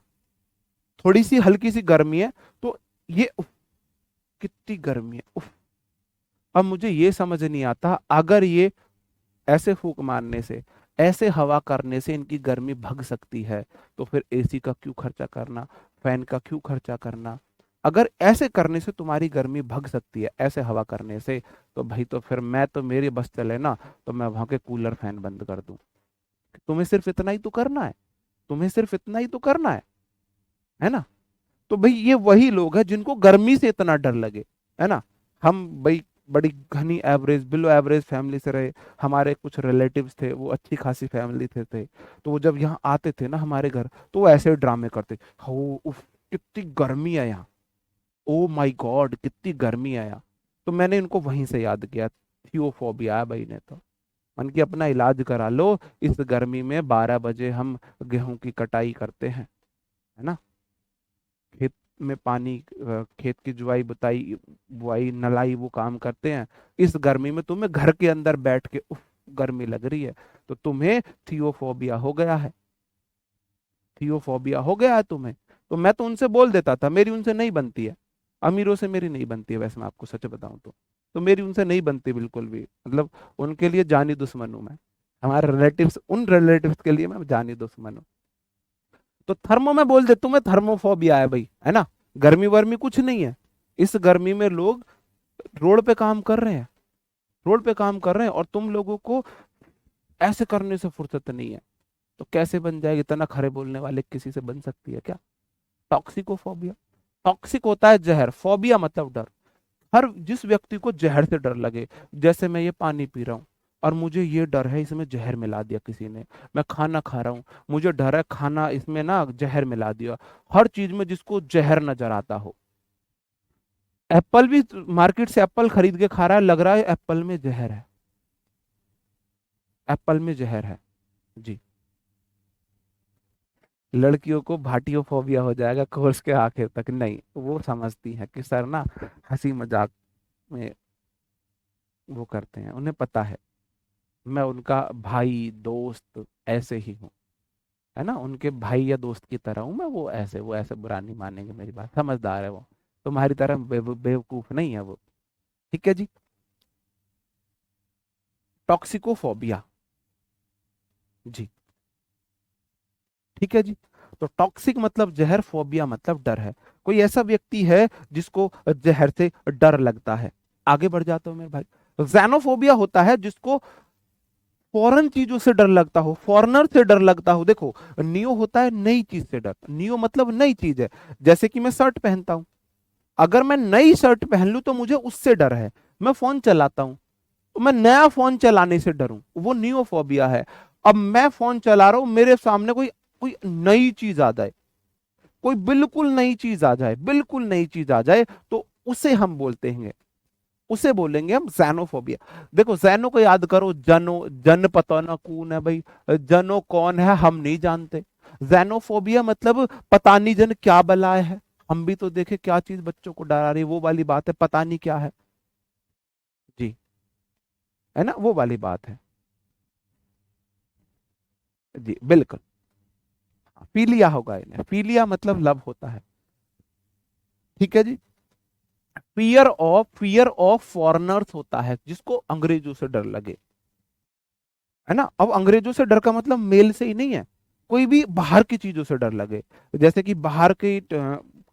थोड़ी सी हल्की सी गर्मी है, तो ये उफ, कितनी गर्मी है, उफ। अब मुझे ये समझ नहीं आता, अगर ये ऐसे फूंक मारने से, ऐसे हवा करने से इनकी गर्मी भग सकती है, तो फिर एसी का क्यों खर्चा करना, फैन का क्यों खर्चा करना। अगर ऐसे करने से तुम्हारी गर्मी भग सकती है, ऐसे हवा करने से, तो भाई तो फिर मैं तो, मेरी बस चले ना, तो मैं वहां के कूलर फैन बंद कर दूं। तुम्हें सिर्फ इतना ही तो करना है, तुम्हें सिर्फ इतना ही तो करना है ना। तो भाई ये वही लोग हैं जिनको गर्मी से इतना डर लगे, है ना। हम भाई बड़ी घनी एवरेज, बिलो एवरेज फैमिली से रहे, हमारे कुछ रिलेटिव्स थे, वो अच्छी खासी फैमिली थे। तो वो जब यहाँ आते थे ना हमारे घर, तो वो ऐसे ड्रामे करते, हो उफ, कितनी गर्मी है यहाँ, ओ माय गॉड कितनी गर्मी है यहाँ। तो मैंने इनको वहीं से याद किया, थियोफोबिया है भाई ने तो। उनकी अपना इलाज करा लो, इस गर्मी में 12 बजे हम गेहूं की कटाई करते हैं, है ना, खेत में पानी, खेत की जुआई बुताई, बुआई नलाई वो काम करते हैं। इस गर्मी में तुम्हें घर के अंदर बैठ के उफ, गर्मी लग रही है, तो तुम्हें थियोफोबिया हो गया है, थियोफोबिया हो गया है तुम्हें। तो मैं तो उनसे बोल देता था, मेरी उनसे नहीं बनती है, अमीरों से मेरी नहीं बनती है, वैसे मैं आपको सच बताऊं तो मेरी उनसे नहीं बनती बिल्कुल भी, मतलब उनके लिए जानी दुश्मन हूं मैं, हमारे रिलेटिव्स, उन रिलेटिव्स के लिए मैं जानी दुश्मन हूँ। तो थर्मो में बोल दे, तुम्हें थर्मोफोबिया है भाई, है ना, गर्मी वर्मी कुछ नहीं है। इस गर्मी में लोग रोड पे काम कर रहे हैं, रोड पे काम कर रहे हैं, और तुम लोगों को ऐसे करने से फुर्सत नहीं है। तो कैसे बन जाएगी, इतना खरे बोलने वाले किसी से बन सकती है क्या। टॉक्सिकोफोबिया, टॉक्सिक होता है जहर, फोबिया मतलब डर। हर जिस व्यक्ति को जहर से डर लगे, जैसे मैं ये पानी पी रहा हूँ और मुझे ये डर है इसमें जहर मिला दिया किसी ने, मैं खाना खा रहा हूँ, मुझे डर है खाना इसमें ना जहर मिला दिया, हर चीज में जिसको जहर नजर आता हो। एप्पल भी मार्केट से एप्पल खरीद के खा रहा है, लग रहा है एप्पल में जहर है, एप्पल में जहर है। जी। लड़कियों को भाटियोफोबिया हो जाएगा कोर्स के आखिर तक, नहीं वो समझती हैं कि सर ना हंसी मजाक में वो करते हैं, उन्हें पता है मैं उनका भाई दोस्त ऐसे ही हूँ, है ना, उनके भाई या दोस्त की तरह हूँ मैं, वो ऐसे बुरा नहीं मानेंगे, मेरी बात समझदार है वो, तुम्हारी तरह बेवकूफ नहीं है वो। ठीक है जी। टॉक्सिकोफोबिया। जी। ठीक है जी। तो टॉक्सिक मतलब जहर, फोबिया मतलब डर है, कोई ऐसा व्यक्ति है जिसको जहर से डर लगता है। आगे बढ़ जाता हूं मेरे भाई। जैनोफोबिया होता है जिसको फॉरेन चीजों से डर लगता हो, फॉरेनर से डर लगता हो। देखो, नियो होता है नई चीज से डर, नियो मतलब नई चीज है। जैसे कि मैं शर्ट पहनता हूं, अगर मैं नई शर्ट पहन लूं तो मुझे उससे डर है। मैं फोन चलाता हूं तो मैं नया फोन चलाने से डरूं, वो नियोफोबिया है। अब मैं फोन चला रहा हूं, मेरे सामने कोई कोई नई चीज आ जाए, कोई बिल्कुल नई चीज आ जाए, बिल्कुल नई चीज आ जाए, तो उसे हम बोलते हैं, उसे बोलेंगे हम जैनोफोबिया। देखो जैनो को याद करो, जनो जन पता ना कौन है भाई, जनो कौन है हम नहीं जानते। जैनोफोबिया मतलब पता नहीं जन क्या बलाए है, हम भी तो देखे क्या चीज बच्चों को डरा रही है, वो वाली बात है, पता नहीं क्या है। जी। है ना, वो वाली बात है। जी बिल्कुल। पीलिया होगा इन्हें, पीलिया मतलब लव होता है। ठीक है जी। फियर ऑफ फॉरेनर्स होता है जिसको अंग्रेजों से डर लगे, है ना। अब अंग्रेजों से डर का मतलब मेल से ही नहीं है, कोई भी बाहर की चीजों से डर लगे। जैसे कि बाहर के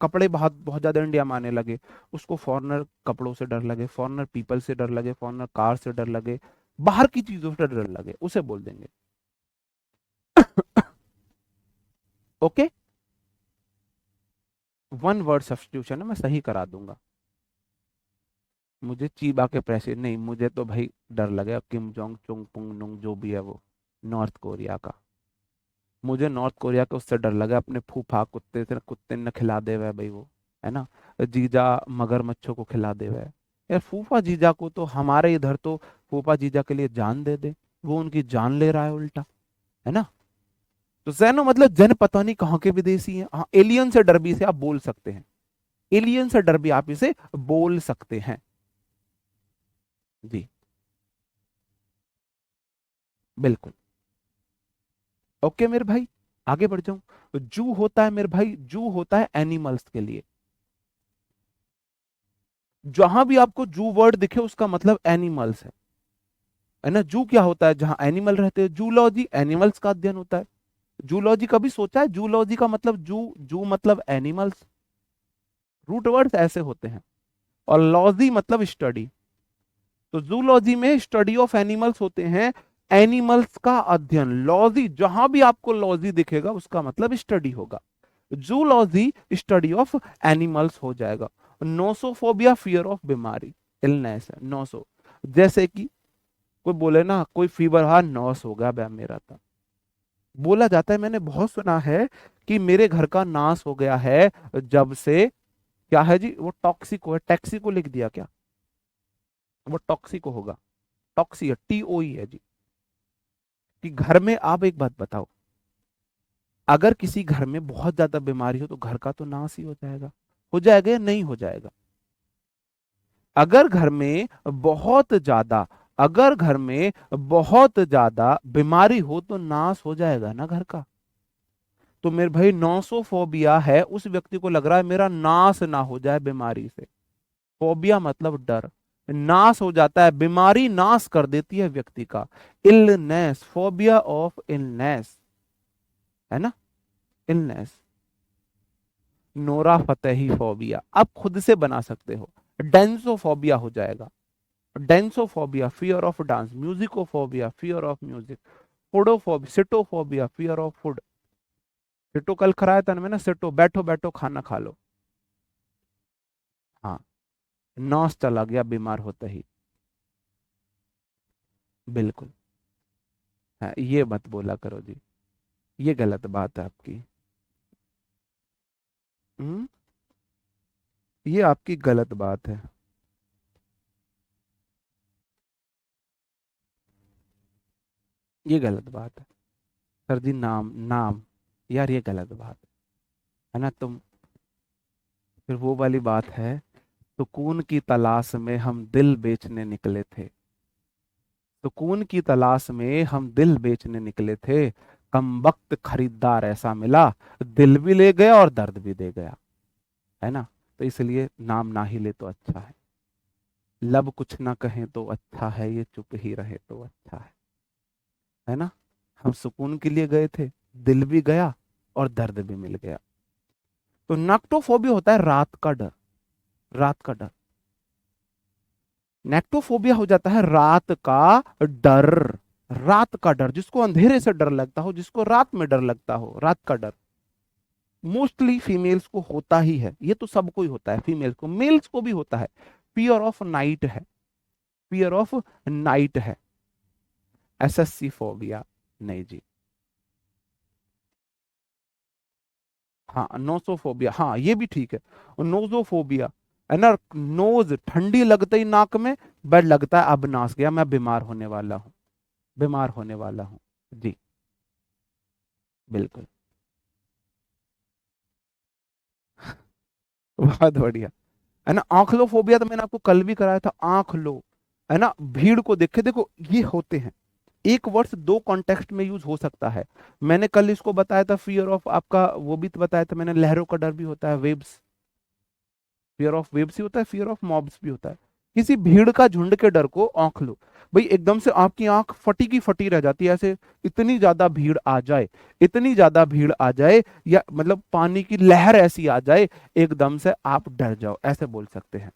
कपड़े बहुत बहुत ज्यादा इंडिया में आने लगे, उसको फॉरेनर कपड़ों से डर लगे, फॉरेनर पीपल से डर लगे, फॉरेनर कार से डर लगे, बाहर की चीजों से डर लगे, उसे बोल देंगे। ओके। वन वर्ड सब्स्टिट्यूशन है, मैं सही करा दूंगा। मुझे चीबा के प्रेसिडेंट नहीं, मुझे तो भाई डर लगे किम जोंग चुंग पुंग नुंग जो भी है वो, नॉर्थ कोरिया का। मुझे नॉर्थ कोरिया के उससे डर लगा, अपने फूफा कुत्ते से, कुत्ते ने खिला दे हुआ भाई वो, है ना, जीजा मगरमच्छों को खिला दे हुआ है। यार फूफा जीजा को तो हमारे इधर तो फूफा जीजा के लिए जान दे दे, वो उनकी जान ले रहा है उल्टा, है ना। तो जैनो मतलब जन पता नहीं कहाँ के विदेशी हैं। हाँ, एलियन से डर भी इसे आप बोल सकते हैं, एलियन से डर भी आप इसे बोल सकते हैं। जी बिल्कुल। ओके मेरे भाई, आगे बढ़ जाऊं। जू होता है मेरे भाई, जू होता है एनिमल्स के लिए। जहां भी आपको जू वर्ड दिखे उसका मतलब एनिमल्स है ना। जू क्या होता है, जहां एनिमल रहते हैं, जूलॉजी एनिमल्स का अध्ययन होता है। जूलॉजी कभी सोचा है, जूलॉजी का मतलब जू, जू मतलब एनिमल्स, रूट वर्ड्स ऐसे होते हैं। और लॉजी मतलब स्टडी, तो जूलॉजी में स्टडी ऑफ एनिमल्स होते हैं, एनिमल्स का अध्ययन। लॉजी, जहां भी आपको लॉजी दिखेगा उसका मतलब स्टडी होगा। जूलॉजी स्टडी ऑफ एनिमल्स हो जाएगा। नोसोफोबिया फियर ऑफ बीमारी, इलनेस है नोसो। जैसे कि कोई बोले ना, कोई फीवर, हाँ नॉस हो गया बे मेरा था, बोला जाता है, मैंने बहुत सुना है कि मेरे घर का नाश हो गया है जब से, क्या है जी, वो टॉक्सिको है, टैक्सिको लिख दिया क्या, वो टॉक्सिको होगा, टॉक्सी है, TOE है जी। कि घर में, आप एक बात बताओ, अगर किसी घर में बहुत ज्यादा बीमारी हो तो घर का तो नाश ही हो जाएगा या नहीं हो जाएगा। अगर घर में बहुत ज्यादा, अगर घर में बहुत ज्यादा बीमारी हो तो नाश हो जाएगा ना घर का। तो मेरे भाई नॉसोफोबिया है, उस व्यक्ति को लग रहा है मेरा नाश ना हो जाए बीमारी से। फोबिया मतलब डर, नाश हो जाता है, बीमारी नाश कर देती है व्यक्ति का। इलनेस, फोबिया ऑफ इलनेस, है ना, इलनेस। नोरा फतेही फोबिया आप खुद से बना सकते हो, डेंसोफोबिया हो जाएगा। Densophobia fear of dance, musicophobia fear of music, foodophobia, sitophobia fear of food. सिटो कल खराया था ना मैंने, सिटो बैठो बैठो खाना खा लो। हाँ, नॉस चला गया बीमार होते ही। बिल्कुल। हाँ, ये मत बोला करो जी, ये गलत बात है आपकी। हम्म। ये आपकी गलत बात है। ये गलत बात है। सर जी, नाम नाम, यार ये गलत बात है ना। तुम फिर वो वाली बात है, सुकून की तलाश में हम दिल बेचने निकले थे। सुकून की तलाश में हम दिल बेचने निकले थे, कमबख्त खरीदार ऐसा मिला, दिल भी ले गया और दर्द भी दे गया। है ना। तो इसलिए नाम ना ही ले तो अच्छा है। लब कुछ ना कहें तो अच्छा है, ये चुप ही रहे तो अच्छा है ना। हम सुकून के लिए गए थे, दिल भी गया और दर्द भी मिल गया। तो नेक्टोफोबिया होता है रात का डर। रात का डर। नेक्टोफोबिया हो जाता है रात का डर। रात का डर, जिसको अंधेरे से डर लगता हो, जिसको रात में डर लगता हो, रात का डर मोस्टली फीमेल्स को होता ही है। ये तो सबको ही होता है, फीमेल्स को, मेल्स को भी होता है। फियर ऑफ नाइट है। फियर ऑफ नाइट है। एसएससी फोबिया नहीं जी। हाँ, नोसोफोबिया, हाँ ये भी ठीक है। और नोजोफोबिया है ना, नोज ठंडी लगते ही नाक में, बट लगता है अब नास गया, मैं बीमार होने वाला हूँ। बीमार होने वाला हूँ। जी। बिल्कुल। बहुत बढ़िया। है ना, आंख लो फोबिया तो मैंने आपको कल भी कराया था, आंख लो। है ना, भीड़ को देखे, देखो ये होते हैं। एक वर्ड दो कॉन्टेक्स्ट में यूज हो सकता है। मैंने कल इसको बताया था, फियर ऑफ आपका वो भी तो बताया था मैंने, लहरों का डर भी होता है, वेव्स। फियर ऑफ वेव्स ही होता है, फियर ऑफ मॉब्स भी होता है। किसी भीड़ का, झुंड के डर को आंख लो। भाई एकदम से आपकी आंख फटी की फटी रह जाती है ऐसे, इतनी ज्यादा भीड़ आ जाए, इतनी ज्यादा भीड़ आ जाए, या मतलब पानी की लहर ऐसी आ जाए, एकदम से आप डर जाओ, ऐसे बोल सकते हैं।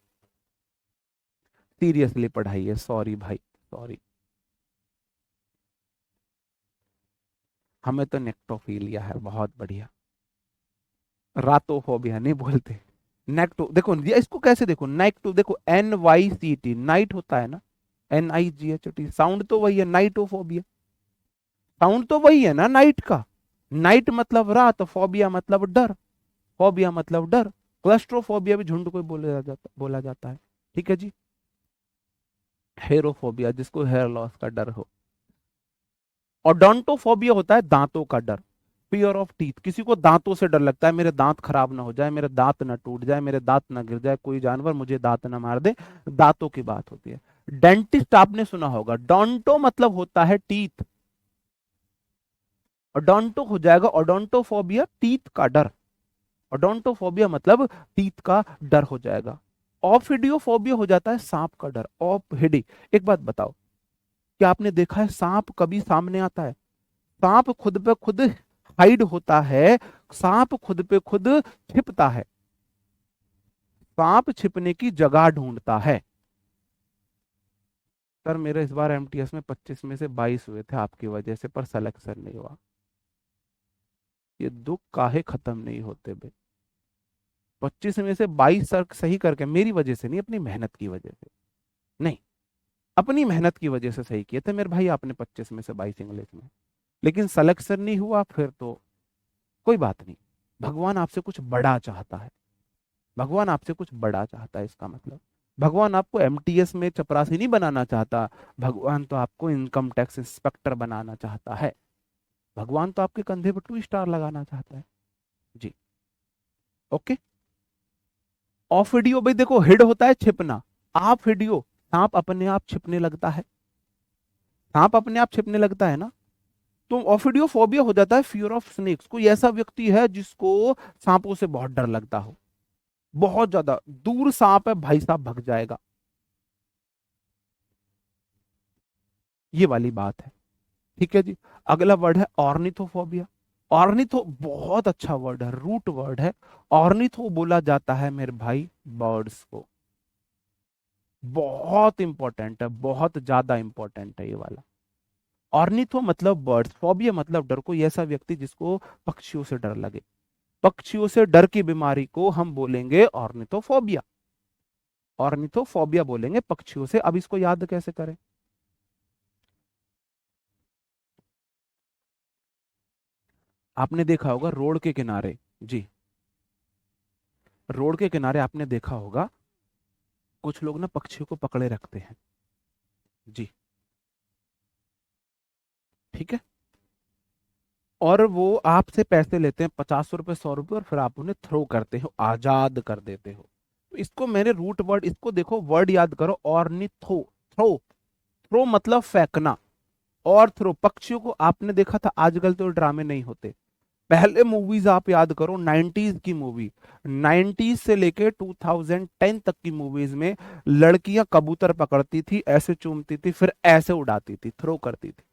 सीरियसली पढ़ाई है, सॉरी भाई, सॉरी। हमें तो नेक्टोफीलिया है, बहुत बढ़िया। रातोफोबिया नहीं बोलते। नेक्टो देखो ये, इसको कैसे देखो, नेक्टो देखो, NYCT, नाइट होता है ना, NIGHT, साउंड तो वही है, नाइटोफोबिया। साउंड तो वही है ना नाइट का। नाइट मतलब रात, फोबिया मतलब डर। फोबिया मतलब डर। क्लस्ट्रोफोबिया भी झुंड को ही बोला जाता है। ठीक है जी। हेरोफोबिया, जिसको हेयर लॉस का डर हो। ओडोंटोफोबिया होता है दांतों का डर। फियर ऑफ टीथ, किसी को दांतों से डर लगता है, मेरे दांत खराब ना हो जाए, मेरे दांत ना टूट जाए, मेरे दांत ना गिर जाए, कोई जानवर मुझे दांत ना मार दे। दांतों की बात होती है। डेंटिस्ट आपने सुना होगा, डोंटो मतलब होता है टीथ। ओडोंटो हो जाएगा ओडोंटोफोबिया, टीथ का डर। ओडोंटोफोबिया मतलब टीथ का डर हो जाएगा। ऑफिडियोफोबिया हो जाता है सांप का डर। ऑफिडी, एक बात बताओ, क्या आपने देखा है सांप कभी सामने आता है? सांप खुद पे खुद हाइड होता है। सांप खुद पे खुद छिपता है। सांप छिपने की जगह ढूंढता है। सर मेरे इस बार एमटीएस में 25 में से 22 हुए थे आपकी वजह से, पर सिलेक्शन नहीं हुआ। ये दुख काहे खत्म नहीं होते बे। 25 में से 22 सर सही करके, मेरी वजह से नहीं, अपनी मेहनत की वजह से। नहीं, अपनी मेहनत की वजह से सही किए थे मेरे भाई आपने, 25 में से 22 इंग्लिश में। लेकिन सिलेक्शन नहीं हुआ, फिर तो कोई बात नहीं। भगवान आपसे कुछ बड़ा चाहता है। भगवान आपसे कुछ बड़ा चाहता है, इसका मतलब भगवान आपको एमटीएस में चपरासी नहीं बनाना चाहता। भगवान तो आपको इनकम टैक्स इंस्पेक्टर बनाना चाहता है। भगवान तो आपके कंधे पर 2 स्टार लगाना चाहता है। जी। ओके। ऑफिडियो भाई देखो, हिड होता है छिपना। आप हिडियो, सांप अपने आप छिपने लगता है। सांप अपने आप छिपने लगता है ना। तो ऑफिडियो फोबिया हो जाता है फियर ऑफ स्नेक्स। कोई ऐसा व्यक्ति है जिसको सांपों से बहुत डर लगता हो, बहुत ज्यादा, दूर सांप है भाई साहब भग जाएगा। ये वाली बात है। ठीक है जी। अगला वर्ड है ऑर्निथोफोबिया। ऑर्निथो बहुत अच्छा वर्ड है, रूट वर्ड है। ऑर्निथो बोला जाता है मेरे भाई बर्ड्स को। बहुत इंपॉर्टेंट है, बहुत ज्यादा इंपॉर्टेंट है ये वाला। ऑर्निथो मतलब बर्ड्स, फोबिया मतलब डर। कोई ऐसा व्यक्ति जिसको पक्षियों से डर लगे, पक्षियों से डर की बीमारी को हम बोलेंगे ऑर्निथोफोबिया। ऑर्निथोफोबिया बोलेंगे पक्षियों से। अब इसको याद कैसे करें? आपने देखा होगा रोड के किनारे, जी, रोड के किनारे आपने देखा होगा कुछ लोग ना पक्षियों को पकड़े रखते हैं, जी, ठीक है। और वो आपसे पैसे लेते हैं 50 रुपए 100 रुपए, और फिर आप उन्हें थ्रो करते हो, आजाद कर देते हो। तो इसको मैंने रूट वर्ड, इसको देखो वर्ड याद करो, ऑर्निथो, थ्रो, थ्रो मतलब फेंकना, और थ्रो पक्षियों को आपने देखा था। आजकल तो ड्रामे नहीं होते, पहले मूवीज आप याद करो, 90s की मूवी, 90s से लेके 2010 तक की मूवीज में लड़कियां कबूतर पकड़ती थी, ऐसे चूमती थी, फिर ऐसे उड़ाती थी, थ्रो करती थी।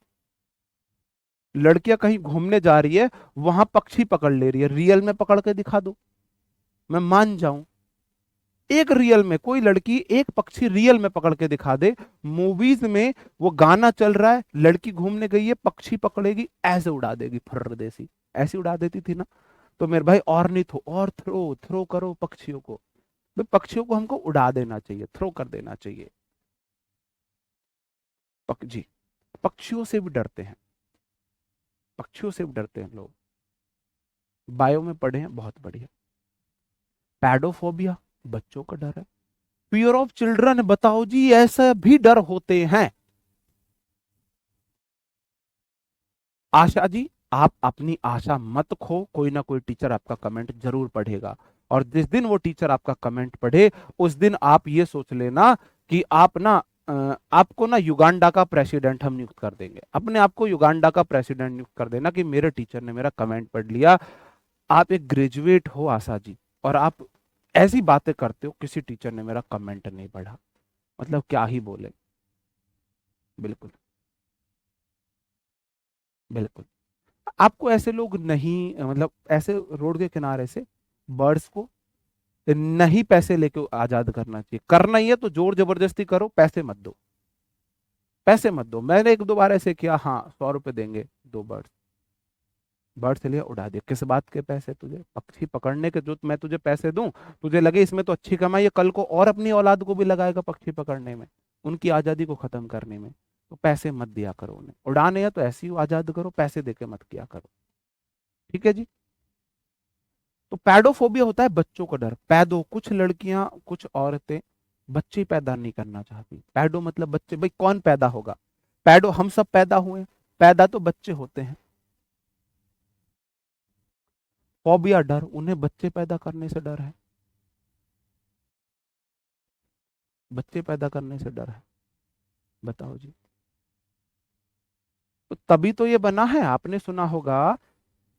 लड़कियां कहीं घूमने जा रही है, वहां पक्षी पकड़ ले रही है, रियल में पकड़ के दिखा दो, मैं मान जाऊं। एक रियल में कोई लड़की एक पक्षी रियल में पकड़ के दिखा दे, मूवीज में वो गाना चल रहा है, लड़की घूमने गई है, पक्षी पकड़ेगी, ऐसे उड़ा देगी, फर्र देसी, ऐसी उड़ा देती थी ना। तो मेरे भाई ऑर्निथो, और थ्रो, थ्रो करो पक्षियों को। भाई पक्षियों को हमको उड़ा देना चाहिए, थ्रो कर देना चाहिए। जी, पक्षियों से भी डरते हैं, पक्षियों से भी डरते हैं लोग, बायो में पढ़े हैं, बहुत बढ़िया। पैडोफोबिया, बच्चों का डर है। फियर ऑफ चिल्ड्रन, बताओ जी ऐसा भी डर होते हैं? आशा जी, आप अपनी आशा मत खो, कोई ना कोई टीचर आपका कमेंट जरूर पढ़ेगा, और जिस दिन वो टीचर आपका कमेंट पढ़े, उस दिन आप ये सोच लेना कि आप ना आपको ना युगांडा का प्रेसिडेंट हम नियुक्त कर देंगे, अपने आप को युगांडा का प्रेसिडेंट नियुक्त कर देना कि मेरे टीचर ने मेरा कमेंट पढ़ लिया। आप एक ग्रेजुएट हो आशा जी, और आप ऐसी बातें करते हो, किसी टीचर ने मेरा कमेंट नहीं पढ़ा, मतलब क्या ही बोले। बिल्कुल, बिल्कुल। आपको ऐसे लोग नहीं, मतलब ऐसे रोड के किनारे से बर्ड्स को नहीं पैसे लेके आजाद करना चाहिए। करना ही है तो जोर जबरदस्ती करो, पैसे मत दो, पैसे मत दो। मैंने एक दो बार ऐसे किया, हाँ 100 रुपए देंगे, दो बर्ड्स, बर्ड से लिया उड़ा दिया। किस बात के पैसे तुझे? पक्षी पकड़ने के जो मैं तुझे पैसे दूं, तुझे लगे इसमें तो अच्छी कमाई है, कल को और अपनी औलाद को भी लगाएगा पक्षी पकड़ने में, उनकी आजादी को खत्म करने में। तो पैसे मत दिया करो उन्हें, उड़ाने हैं तो ऐसे ही आजाद करो, पैसे देके मत किया करो, ठीक है जी। तो पैडोफोबिया होता है बच्चों का डर। पैदो, कुछ लड़कियां कुछ औरतें बच्चे पैदा नहीं करना चाहती। पैडो मतलब बच्चे, भाई कौन पैदा होगा? पैडो हम सब पैदा हुए, पैदा तो बच्चे होते हैं। फोबिया, डर, उन्हें बच्चे पैदा करने से डर है, बच्चे पैदा करने से डर है, बताओ जी। तो तभी तो ये बना है, आपने सुना होगा,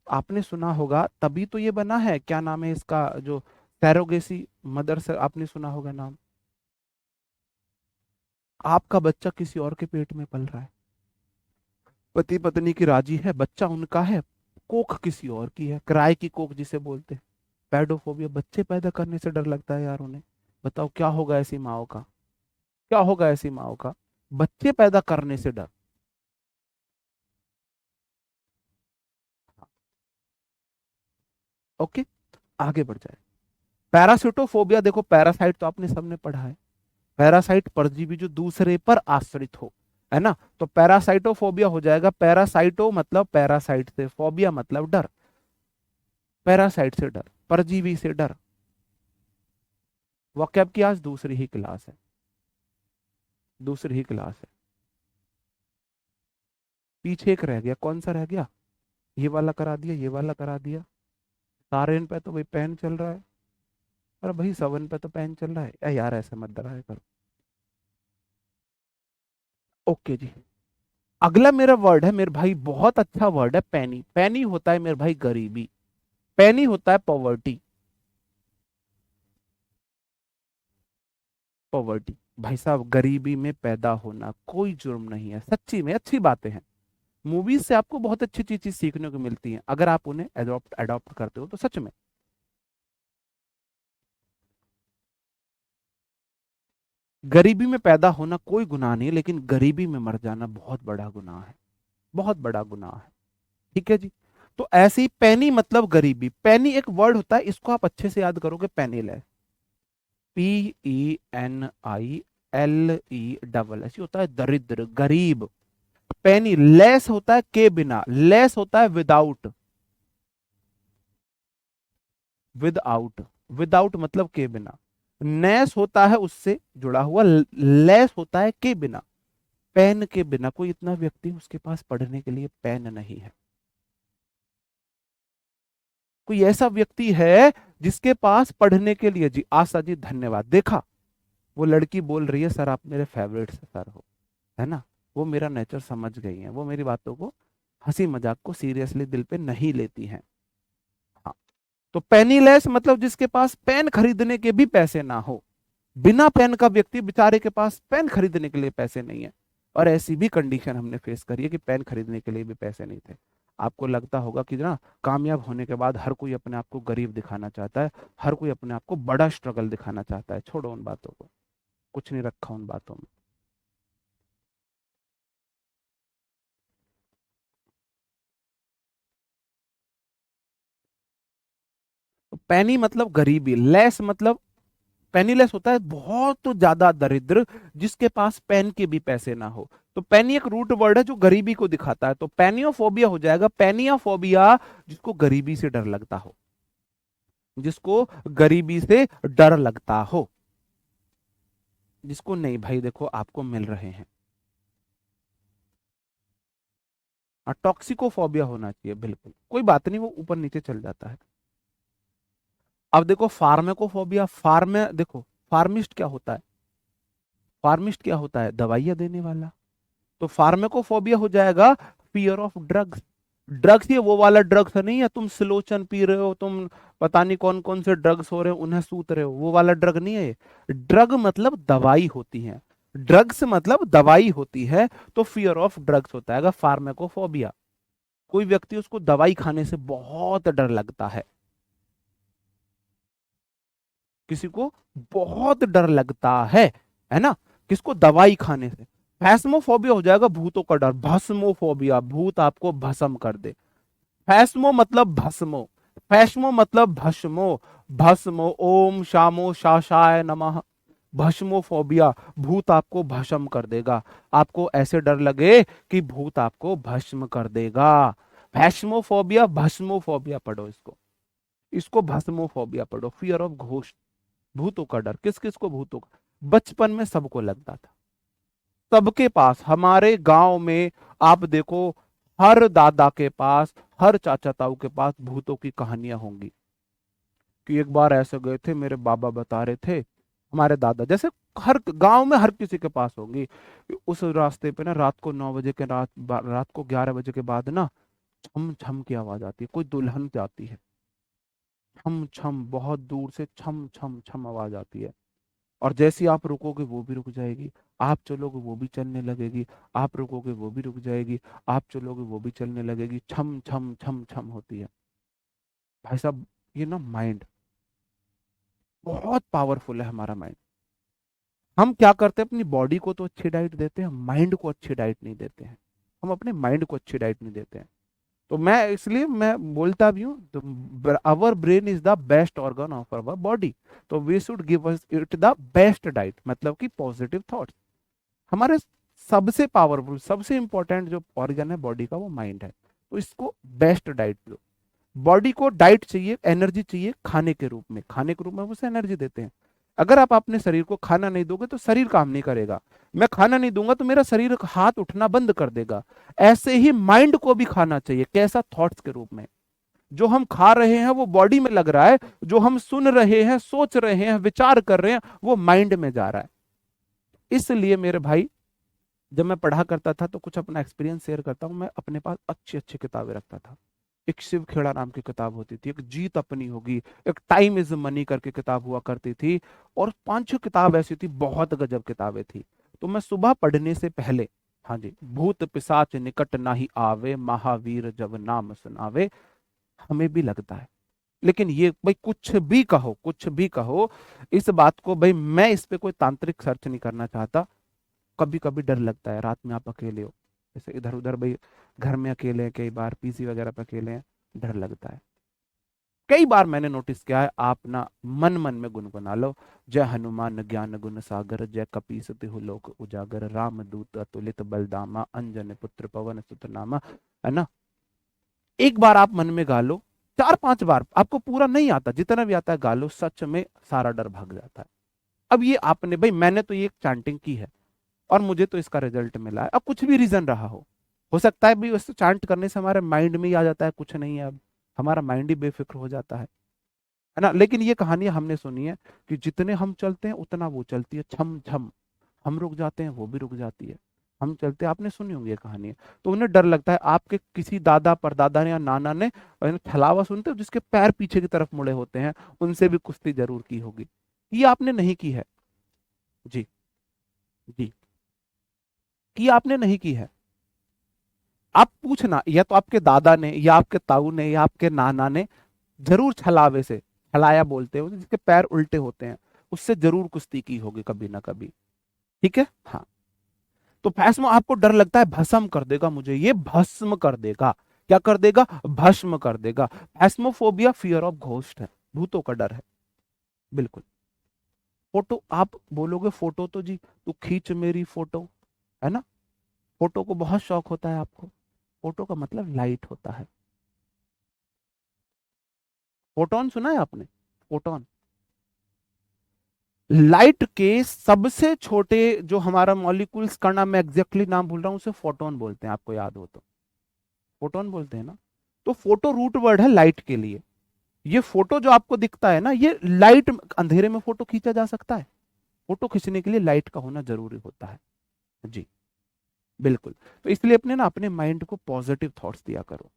आपने सुना होगा, तभी तो ये बना है, क्या नाम है इसका, जो सैरोगेसी मदर से, आपने सुना होगा नाम। आपका बच्चा किसी और के पेट में पल रहा है, पति पत्नी की राजी है, बच्चा उनका है, कोख किसी और की है, किराए की कोख जिसे बोलते हैं। पैडोफोबिया, बच्चे पैदा करने से डर लगता है यार उन्हें। बताओ क्या होगा ऐसी माओ का, क्या होगा ऐसी माओ का, बच्चे पैदा करने से डर। ओके, आगे बढ़ जाए। पैरासिटोफोबिया, देखो पैरासाइट तो आपने सबने पढ़ा है, पैरासाइट परजीवी जो दूसरे पर आश्रित हो, है ना। तो पैरासाइटोफोबिया हो जाएगा, पैरासाइटो मतलब पैरासाइट से, फोबिया मतलब डर, पैरासाइट से डर, परजीवी से डर। वॉकैब की आज दूसरी ही क्लास है, दूसरी ही क्लास है। पीछे एक रह गया, कौन सा रह गया? ये वाला करा दिया, ये वाला करा दिया। सारेन पे तो भाई पेन चल रहा है, अरे भाई सवन पे तो पेन चल रहा है, यार ऐसे मत डराया करो। ओके जी, अगला मेरा वर्ड है मेरे भाई, बहुत अच्छा वर्ड है, पैनी। पैनी होता है मेरे भाई गरीबी, पैनी होता है पॉवर्टी, पॉवर्टी। भाई साहब गरीबी में पैदा होना कोई जुर्म नहीं है, सच्ची में अच्छी बातें हैं। मूवीज से आपको बहुत अच्छी चीज सीखने को मिलती हैं, अगर आप उन्हें अडॉप्ट अडॉप्ट करते हो तो सच में। गरीबी में पैदा होना कोई गुनाह नहीं है, लेकिन गरीबी में मर जाना बहुत बड़ा गुनाह है, बहुत बड़ा गुनाह है, ठीक है जी। तो ऐसे ही पैनी मतलब गरीबी, पैनी एक वर्ड होता है, इसको आप अच्छे से याद करोगे, पेनिल है, PENILE ऐसी होता है दरिद्र, गरीब। पेनी लेस होता है के बिना, लेस होता है विदाउट, विदाउट, विदाउट मतलब के बिना। नेस होता है उससे जुड़ा हुआ, लेस होता है के बिना। पेन के बिना कोई इतना व्यक्ति उसके पास पढ़ने के लिए पेन नहीं है। कोई ऐसा व्यक्ति है जिसके पास पढ़ने के लिए, जी आशा जी धन्यवाद, देखा वो लड़की बोल रही है सर आप मेरे फेवरेट सर हो, है ना। वो मेरा नेचर समझ गई है, वो मेरी बातों को, हंसी मजाक को सीरियसली दिल पे नहीं लेती हैं। हाँ, तो पेनीलेस मतलब जिसके पास पेन खरीदने के भी पैसे ना हो। बिना पेन का व्यक्ति बेचारे के पास पेन खरीदने के लिए पैसे नहीं है। और ऐसी भी कंडीशन हमने फेस करी है कि पेन खरीदने के लिए भी पैसे नहीं थे। आपको लगता होगा कि ना कामयाब होने के बाद हर कोई अपने आप को गरीब दिखाना चाहता है, हर कोई अपने आप को बड़ा स्ट्रगल दिखाना चाहता है। छोड़ो उन बातों को, कुछ नहीं रखा उन बातों में। तो पैनी मतलब गरीबी, लेस मतलब, पेनीलेस होता है बहुत ज्यादा दरिद्र, जिसके पास पेन के भी पैसे ना हो। तो पेनी एक रूट वर्ड है जो गरीबी को दिखाता है, तो पेनियोफोबिया हो जाएगा, पेनियाफोबिया जिसको गरीबी से डर लगता हो, जिसको गरीबी से डर लगता हो, जिसको नहीं भाई देखो आपको मिल रहे हैं। टॉक्सिकोफोबिया होना चाहिए, बिल्कुल कोई बात नहीं, वो ऊपर नीचे चल जाता है। अब देखो फार्मेकोफोबिया, देखो फार्मिस्ट क्या होता है, फार्मिस्ट क्या होता है, दवाइयां देने वाला। तो फार्मेकोफोबिया हो जाएगा फियर ऑफ ड्रग्स। ड्रग्स ये वो वाला ड्रग्स नहीं है, तुम सिलोचन पी रहे हो, तुम पता नहीं कौन कौन से ड्रग्स हो रहे हो उन्हें सूत रहे हो, वो वाला ड्रग नहीं है ये। ड्रग मतलब दवाई होती है, ड्रग्स मतलब दवाई होती है। तो फियर ऑफ ड्रग्स होता है फार्मेकोफोबिया। कोई व्यक्ति उसको दवाई खाने से बहुत डर लगता किसी को बहुत डर लगता है ना, किसको, दवाई खाने से। फैस्मोफोबिया हो जाएगा भूतों का डर, भस्मोफोबिया, भूत आपको भस्म कर दे। फैस्मो मतलब भस्मो, फैस्मो मतलब भस्मो, भस्मो ओम शामो शाशाय नमः। भस्मोफोबिया, भूत आपको भस्म कर देगा, आपको ऐसे डर लगे कि भूत आपको भस्म कर देगा। भस्मोफोबिया, भस्मोफोबिया पढ़ो इसको, इसको भस्मोफोबिया पढ़ो, फियर ऑफ घोस्ट, भूतों का डर। किस किस को भूतों का, बचपन में सबको लगता था, सबके पास, हमारे गांव में आप देखो, हर दादा के पास, हर चाचा ताऊ के पास भूतों की कहानियां होंगी। कि एक बार ऐसे गए थे, मेरे बाबा बता रहे थे, हमारे दादा जैसे, हर गांव में हर किसी के पास होंगी। उस रास्ते पे ना रात को 9 बजे के, रात को 11 बजे के बाद ना छम छम की आवाज आती है, कोई दुल्हन जाती है, छम छम, बहुत दूर से छम छम छम आवाज आती है। और जैसे ही आप रुकोगे वो भी रुक जाएगी, आप चलोगे वो भी चलने लगेगी, आप रुकोगे वो भी रुक जाएगी, आप चलोगे वो भी चलने लगेगी, छम छम छम छम होती है। भाई साहब ये ना माइंड बहुत पावरफुल है, हमारा माइंड। हम क्या करते हैं, अपनी बॉडी को तो अच्छी डाइट देते हैं, माइंड को अच्छी डाइट नहीं देते हैं। हम अपने माइंड को अच्छी डाइट नहीं देते हैं। तो मैं इसलिए मैं बोलता भी हूँ, तो our brain is the best organ of our body, तो we should give it the best diet, मतलब कि पॉजिटिव थॉट्स। हमारे सबसे पावरफुल, सबसे इंपॉर्टेंट जो ऑर्गन है बॉडी का वो माइंड है, तो इसको बेस्ट डाइट दो। बॉडी को डाइट चाहिए, एनर्जी चाहिए खाने के रूप में, खाने के रूप में हम उसे एनर्जी देते हैं। अगर आप अपने शरीर को खाना नहीं दोगे तो शरीर काम नहीं करेगा। मैं खाना नहीं दूंगा तो मेरा शरीर हाथ उठना बंद कर देगा। ऐसे ही माइंड को भी खाना चाहिए, कैसा, थॉट्स के रूप में। जो हम खा रहे हैं वो बॉडी में लग रहा है, जो हम सुन रहे हैं, सोच रहे हैं, विचार कर रहे हैं, वो माइंड में जा रहा है। इसलिए मेरे भाई, जब मैं पढ़ा करता था तो कुछ अपना एक्सपीरियंस शेयर करता हूँ, मैं अपने पास अच्छी अच्छी किताबें रखता था। एक शिव खेड़ा नाम की किताब होती थी, एक जीत अपनी होगी, एक टाइम इज मनी करके किताब हुआ करती थी, और 5-6 किताब ऐसी थी, बहुत गजब किताबें थी। तो मैं सुबह पढ़ने से पहले, हाँ जी, भूत पिशाच निकट ना ही आवे, महावीर जब नाम सुनावे, हमें भी लगता है। लेकिन ये भाई कुछ भी कहो, कुछ भी कहो, इस बात को भाई मैं इस पे कोई तांत्रिक सर्च नहीं करना चाहता। कभी कभी डर लगता है, रात में आप अकेले हो, जैसे इधर उधर भाई, घर में अकेले हैं, कई बार पीसी वगैरह पे अकेले हैं, डर लगता है। कई बार मैंने नोटिस किया है, आप ना मन मन में गुनगुना लो, जय हनुमान ज्ञान गुण सागर, जय कपीस तिहु लोक उजागर, राम दूत अतुलित बलदामा, अंजन पुत्र पवन सुत नामा। है ना? एक बार आप मन में गा लो, 4-5 बार आपको पूरा नहीं आता, जितना भी आता है गा लो, सच में सारा डर भाग जाता है। अब ये आपने, भाई मैंने तो ये चांटिंग की है और मुझे तो इसका रिजल्ट मिला है। अब कुछ भी रीजन रहा हो सकता है भी उससे चांट करने से हमारे माइंड में ही आ जाता है कुछ नहीं है, अब हमारा माइंड ही बेफिक्र हो जाता है ना? लेकिन ये कहानियां हमने सुनी है कि जितने हम चलते हैं उतना वो चलती है, छम छम। हम रुक जाते हैं वो भी रुक जाती है। हम चलते हैं, आपने सुनी होंगी ये कहानी। तो उन्हें डर लगता है, आपके किसी दादा परदादा ने या नाना ने छलावा, सुनते हो जिसके पैर पीछे की तरफ मुड़े होते हैं, उनसे भी कुश्ती जरूर की होगी। ये आपने नहीं की है। जी। जी। कि आपने नहीं की है। आप पूछना, या तो आपके दादा ने या आपके ताऊ ने या आपके नाना ने जरूर छलावे से, छलाया बोलते हो जिसके पैर उल्टे होते हैं, उससे जरूर कुश्ती की होगी कभी ना कभी। ठीक है? हाँ। तो भस्म, आपको डर लगता है भस्म कर देगा मुझे, ये भस्म कर देगा। क्या कर देगा? भस्म कर देगा। भस्मोफोबिया फियर ऑफ घोस्ट है, भूतों का डर है। बिल्कुल। फोटो, आप बोलोगे फोटो तो जी तू खींच मेरी फोटो, है ना? फोटो को बहुत शौक होता है आपको। फोटो का मतलब लाइट होता है। फोटोन सुना है आपने? फोटोन, लाइट के सबसे छोटे जो हमारा मॉलिक्यूल्स का नाम, मैं एग्जैक्टली नाम भूल रहा हूं, उसे फोटोन बोलते हैं, आपको याद हो तो। फोटोन बोलते हैं ना? तो फोटो रूट वर्ड है लाइट के लिए। ये फोटो जो आपको दिखता है ना, ये लाइट, अंधेरे में फोटो खींचा जा सकता है? फोटो खींचने के लिए लाइट का होना जरूरी होता है। जी। बिल्कुल। तो इसलिए अपने ना अपने माइंड को पॉजिटिव थॉट्स दिया करो।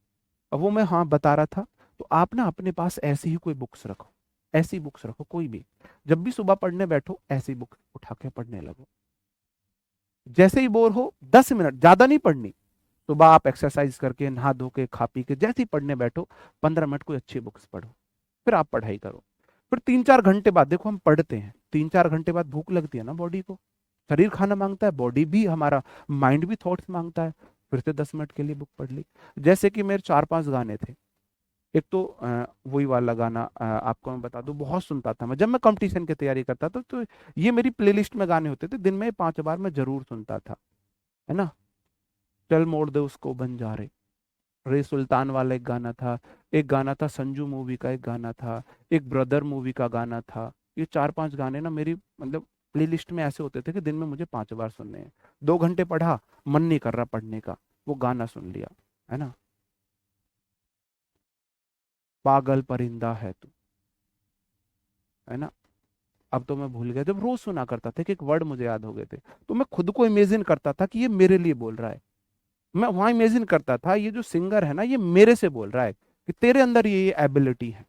अब वो मैं हाँ बता रहा था, तो आप ना अपने पास ऐसी ही कोई बुक्स रखो, ऐसी बुक्स रखो कोई भी। जब भी सुबह पढ़ने बैठो ऐसी बुक उठा के पढ़ने लगो। जैसे ही बोर हो, 10 मिनट, ज्यादा नहीं पढ़नी। सुबह आप एक्सरसाइज करके, नहा धो के, खा पी के जैसे ही पढ़ने बैठो, 15 मिनट कोई अच्छी बुक्स पढ़ो, फिर आप पढ़ाई करो। फिर 3-4 घंटे बाद, देखो हम पढ़ते हैं, 3-4 घंटे बाद भूख लगती है ना बॉडी को, शरीर खाना मांगता है, बॉडी भी, हमारा माइंड भी थॉट्स मांगता है। फिर से 10 मिनट के लिए बुक पढ़ ली। जैसे कि मेरे 4-5 गाने थे। एक तो वही वाला गाना, आपको मैं बता दूं, बहुत सुनता था मैं जब मैं कंपटीशन की तैयारी करता था, तो ये मेरी प्लेलिस्ट में गाने होते थे, दिन में 5 बार मैं जरूर सुनता था। है ना? चल मोड़ दे उसको बंजारे, रे सुल्तान वाला एक गाना था। एक गाना था संजू मूवी का, एक गाना था, एक ब्रदर मूवी का गाना था। ये 4-5 गाने ना मेरी, मतलब प्लेलिस्ट में ऐसे होते थे कि दिन में मुझे 5 बार सुनने हैं। 2 घंटे पढ़ा, मन नहीं कर रहा पढ़ने का, वो गाना सुन लिया। है ना? पागल परिंदा है तू। है ना? अब तो मैं भूल गया, जब रोज सुना करता था, कि एक वर्ड मुझे याद हो गए थे, तो मैं खुद को इमेजिन करता था कि ये मेरे लिए बोल रहा है। मैं वहां इमेजिन करता था ये जो सिंगर है ना, ये मेरे से बोल रहा है, कि तेरे अंदर ये एबिलिटी है।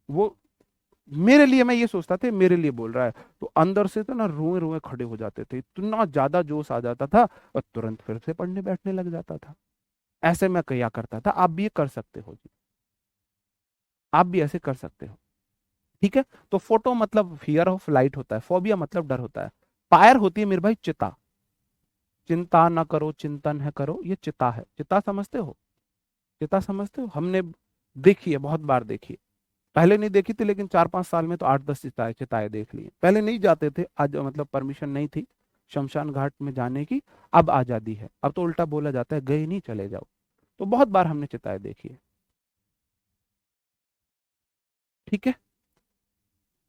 वो मेरे लिए, मैं ये सोचता था मेरे लिए बोल रहा है। तो अंदर से तो ना रोए रोए खड़े हो जाते थे, इतना ज्यादा जोश आ जाता था, और तुरंत फिर से पढ़ने बैठने लग जाता था। ऐसे मैं किया करता था, आप भी ये कर सकते हो जी। आप भी ऐसे कर सकते हो। ठीक है? तो फोटो मतलब फियर ऑफ लाइट होता है, फोबिया मतलब डर होता है। फायर होती है मेरे भाई चिता। चिंता ना करो चिंतन है करो, ये चिता है। चिता समझते हो? चिता समझते हो? हमने देखी है, बहुत बार देखी है। पहले नहीं देखी थी, लेकिन 4-5 साल में तो 8-10 चिताएं चिताएं देख ली हैं। पहले नहीं जाते थे, आज मतलब परमिशन नहीं थी शमशान घाट में जाने की। अब आजादी है, अब तो उल्टा बोला जाता है गए नहीं चले जाओ। तो बहुत बार हमने चिताएं देखी है। ठीक है?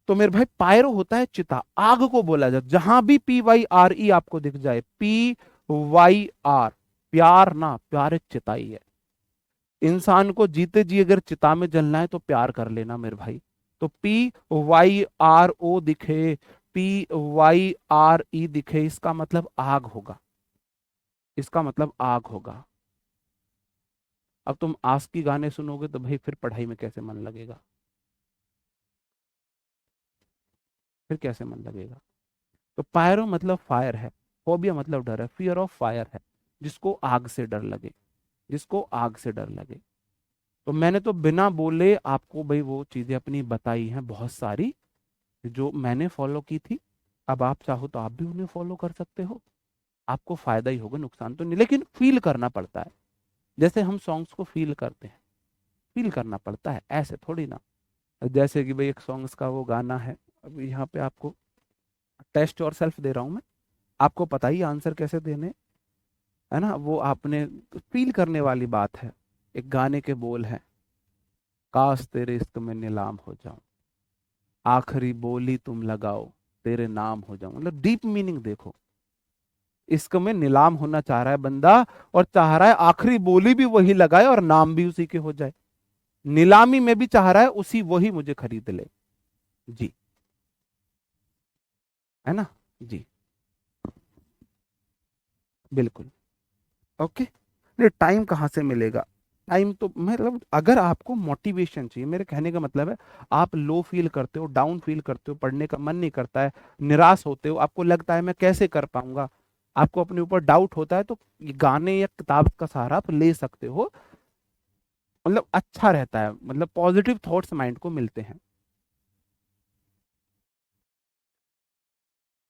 तो मेरे भाई पायरो होता है चिता, आग को बोला जाता, जहां भी PYRE आपको दिख जाए, PYR, प्यार ना, प्यार एक चिता ही है। इंसान को जीते जी अगर चिता में जलना है तो प्यार कर लेना मेरे भाई। तो PYRO दिखे, PYRE दिखे, इसका मतलब आग होगा, इसका मतलब आग होगा। अब तुम आस की गाने सुनोगे तो भाई फिर पढ़ाई में कैसे मन लगेगा? फिर कैसे मन लगेगा? तो पायरो मतलब फायर है, फोबिया मतलब डर है, फियर ऑफ फायर है, जिसको आग से डर लगे, जिसको आग से डर लगे। तो मैंने तो बिना बोले आपको भाई वो चीजें अपनी बताई हैं बहुत सारी, जो मैंने फॉलो की थी। अब आप चाहो तो आप भी उन्हें फॉलो कर सकते हो, आपको फायदा ही होगा, नुकसान तो नहीं। लेकिन फील करना पड़ता है, जैसे हम सॉन्ग्स को फील करते हैं। फील करना पड़ता है, ऐसे थोड़ी ना। जैसे कि भाई एक सॉन्ग्स का वो गाना है, अभी यहाँ पे आपको टेस्ट और सेल्फ दे रहा हूँ मैं, आपको पता ही आंसर कैसे देने, है ना। वो आपने फील करने वाली बात है। एक गाने के बोल है, काश तेरे इश्क में नीलाम हो जाऊं, आखिरी बोली तुम लगाओ, तेरे नाम हो जाऊं। मतलब डीप मीनिंग देखो, इश्क में नीलाम होना चाह रहा है बंदा, और चाह रहा है आखिरी बोली भी वही लगाए और नाम भी उसी के हो जाए। नीलामी में भी चाह रहा है उसी, वही मुझे खरीद ले। जी, है ना। जी, बिल्कुल। ओके। ये टाइम कहाँ से मिलेगा? टाइम तो मतलब अगर आपको मोटिवेशन चाहिए, मेरे कहने का मतलब है, आप लो फील करते हो, डाउन फील करते हो, पढ़ने का मन नहीं करता है, निराश होते हो, आपको लगता है मैं कैसे कर पाऊंगा, आपको अपने ऊपर डाउट होता है, तो ये गाने या किताब का सहारा आप ले सकते हो। मतलब अच्छा रहता है, मतलब पॉजिटिव थॉट्स माइंड को मिलते हैं।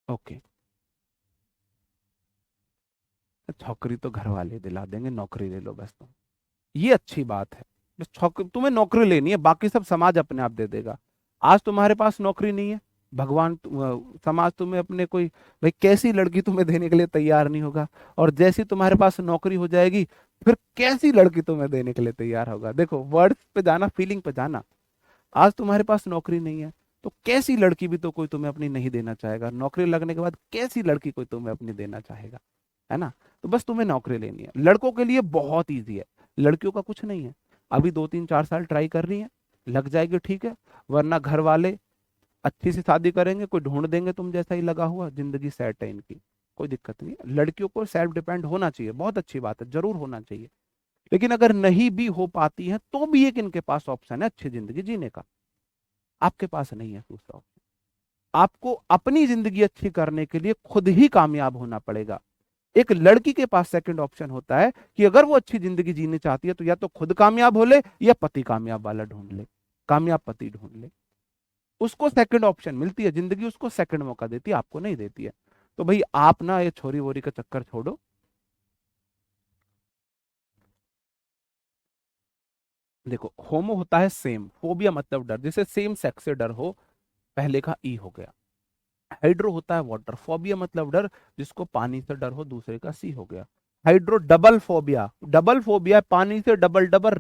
ओके। नौकरी तो घर वाले दिला देंगे, नौकरी ले लो बस तुम, ये अच्छी बात है। बस तुम्हें नौकरी लेनी है, बाकी सब समाज अपने आप दे देगा। आज तुम्हारे पास नौकरी नहीं है, भगवान समाज तुम्हें अपने कोई, भाई कैसी लड़की तुम्हें देने के लिए तैयार नहीं होगा, और जैसी तुम्हारे पास नौकरी हो जाएगी, फिर कैसी लड़की तुम्हें देने के लिए तैयार होगा। देखो वर्ड्स पे जाना, फीलिंग पे जाना। आज तुम्हारे पास नौकरी नहीं है, तो कैसी लड़की भी तो कोई तुम्हें अपनी नहीं देना चाहेगा, नौकरी लगने के बाद कैसी लड़की कोई तुम्हें अपनी देना चाहेगा, है ना। तो बस तुम्हें नौकरी लेनी है। लड़कों के लिए बहुत ईजी है, लड़कियों का कुछ नहीं है। अभी 2 3 4 साल ट्राई कर रही है, लग जाएगी ठीक है, वरना घर वाले अच्छी सी शादी करेंगे, कोई ढूंढ देंगे तुम जैसा ही लगा हुआ, जिंदगी सेट है इनकी, कोई दिक्कत नहीं है। लड़कियों को सेल्फ डिपेंड होना चाहिए, बहुत अच्छी बात है, जरूर होना चाहिए। लेकिन अगर नहीं भी हो पाती है तो भी एक इनके पास ऑप्शन है अच्छी जिंदगी जीने का, आपके पास नहीं है दूसरा ऑप्शन। आपको अपनी जिंदगी अच्छी करने के लिए खुद ही कामयाब होना पड़ेगा। एक लड़की के पास सेकंड ऑप्शन होता है कि अगर वो अच्छी जिंदगी जीनी चाहती है तो या तो खुद कामयाब हो ले, या पति कामयाब वाला ढूंढ ले, कामयाब पति ढूंढ ले। उसको सेकंड ऑप्शन मिलती है, जिंदगी उसको सेकंड मौका देती है, आपको नहीं देती है। तो भाई आप ना ये छोरी वोरी का चक्कर छोड़ो। देखो होमो होता है सेम, फोबिया मतलब डर, जैसे सेम सेक्स से डर हो, पहले का ई हो गया। हाइड्रो होता है वाटर, फोबिया मतलब डर, जिसको पानी से डर हो, दूसरे का सी हो गया। Hydro double phobia, double phobia पानी से डबल डबल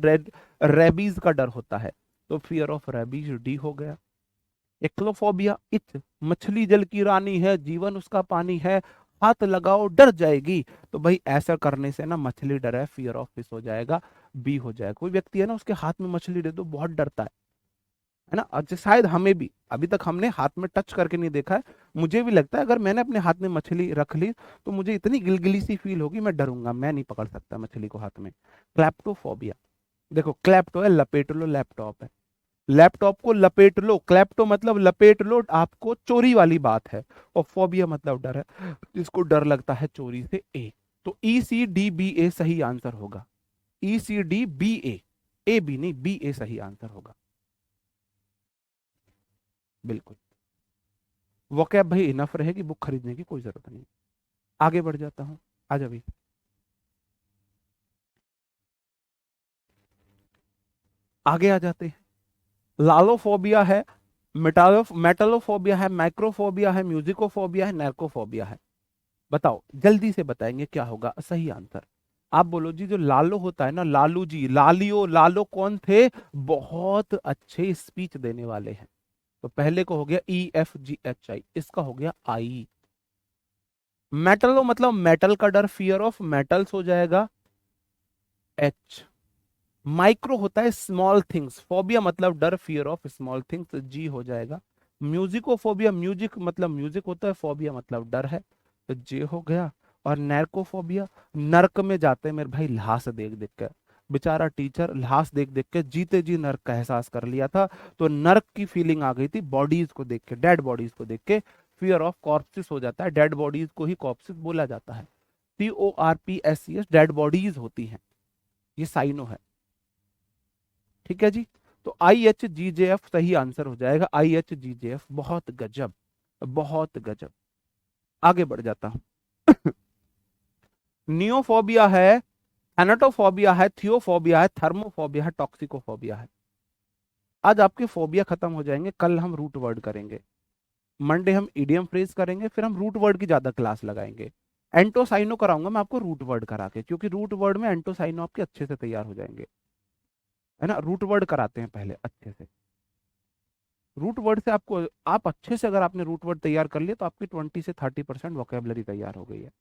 रेबीज का डर होता है, तो फियर ऑफ रेबीज डी हो गया। एक्लोफोबिया इच, मछली जल की रानी है, जीवन उसका पानी है, हाथ लगाओ डर जाएगी। तो भाई ऐसा करने से ना मछली डर है, फियर ऑफ फिश हो जाएगा, बी हो जाएगा। कोई व्यक्ति है ना उसके हाथ में मछली दे दो बहुत डरता है ना। अच्छा शायद हमें भी, अभी तक हमने हाथ में टच करके नहीं देखा है, मुझे भी लगता है अगर मैंने अपने हाथ में मछली रख ली तो मुझे इतनी गिलगिली सी फील होगी, मैं डरूंगा, मैं नहीं पकड़ सकता मछली को हाथ में। क्लैप्टोफोबिया, देखो क्लैप्टो है लपेट लो, लैपटॉप है, लैपटॉप को लपेट लो, क्लैप्टो मतलब लपेट लो, आपको चोरी वाली बात है। और फोबिया मतलब डर है, जिसको डर लगता है चोरी से, ए। तो ECDBA सही आंसर होगा, ECDBA, ए बी नहीं, बी ए सही आंसर होगा, बिल्कुल। वोकैब भाई इनफ रहेगी, बुक खरीदने की कोई जरूरत नहीं। आगे बढ़ जाता हूँ, आज अभी आगे आ जाते हैं। लालोफोबिया है, मेटालोफोबिया है, माइक्रोफोबिया है, म्यूजिकोफोबिया है, नैर्कोफोबिया है। बताओ जल्दी से बताएंगे क्या होगा सही आंसर। आप बोलो जी, जो लालो होता है ना, लालू जी, लालियो लालो कौन थे? बहुत अच्छे स्पीच देने वाले हैं। तो पहले को हो गया EFGHI, इसका हो गया आई। मेटलो मतलब मेटल का डर, फियर ऑफ मेटल्स हो जाएगा, एच। माइक्रो होता है स्मॉल थिंग्स, फोबिया मतलब डर, फियर ऑफ स्मॉल थिंग्स, जी हो जाएगा। म्यूजिकोफोबिया, म्यूजिक मतलब म्यूजिक होता है, फोबिया मतलब डर है, तो जे हो गया। और नैर्कोफोबिया, नर्क में जाते हैं मेरे भाई लाश देख देख कर, बेचारा टीचर लाश देख देख के जीते जी नर्क का एहसास कर लिया था, तो नर्क की फीलिंग आ गई थी बॉडीज को देख के, डेड बॉडीज को देख के। फियर ऑफ कॉर्प्सिस हो जाता है, डेड बॉडीज को ही कॉर्प्सिस बोला जाता है, CORPSES, डेड बॉडीज होती हैं, ये साइनो है। ठीक है जी। तो IHGJF सही आंसर हो जाएगा, IHGJF, बहुत गजब, बहुत गजब। आगे बढ़ जाता हूं। नियोफोबिया है, थैनेटोफोबिया है, थियोफोबिया है, थर्मोफोबिया है, टॉक्सिकोफोबिया है। आज आपके फोबिया खत्म हो जाएंगे, कल हम रूट वर्ड करेंगे, मंडे हम इडियम फ्रेज करेंगे, फिर हम रूट वर्ड की ज्यादा क्लास लगाएंगे। एंटोसाइनो कराऊंगा मैं आपको रूट वर्ड करा के, क्योंकि रूट वर्ड में एंटोसाइनो आपके अच्छे से तैयार हो जाएंगे, है ना। रूट वर्ड कराते हैं पहले अच्छे से। रूट वर्ड से आपको, आप अच्छे से अगर आपने रूट वर्ड तैयार कर लिया तो आपकी 20 से 30% वोकेबलरी तैयार हो गई है।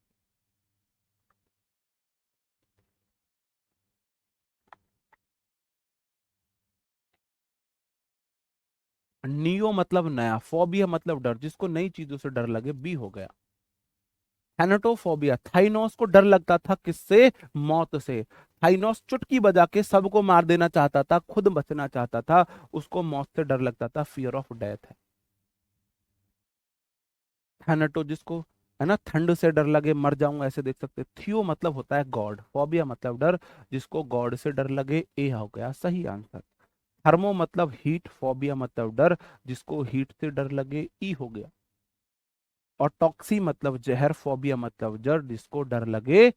नियो मतलब नया, फोबिया मतलब डर, जिसको नई चीजों से डर लगे, बी हो गया। थैनेटोफोबिया, थाइनोस को डर लगता था किससे? मौत से। थाइनोस चुटकी बजा के सबको मार देना चाहता था, खुद बचना चाहता था, उसको मौत से डर लगता था, फियर ऑफ डेथ है। थैनेटो जिसको, है ना, ठंड से डर लगे, मर जाऊं ऐसे देख सकते। थियो मतलब होता है गॉड, फोबिया मतलब डर, जिसको गॉड से डर लगे, ए हो गया सही आंसर। थर्मो मतलब हीट, फोबिया मतलब डर, जिसको हीट से डर लगे, ई हो गया। और टॉक्सी मतलब जहर, फोबिया मतलब जर, जिसको डर लगे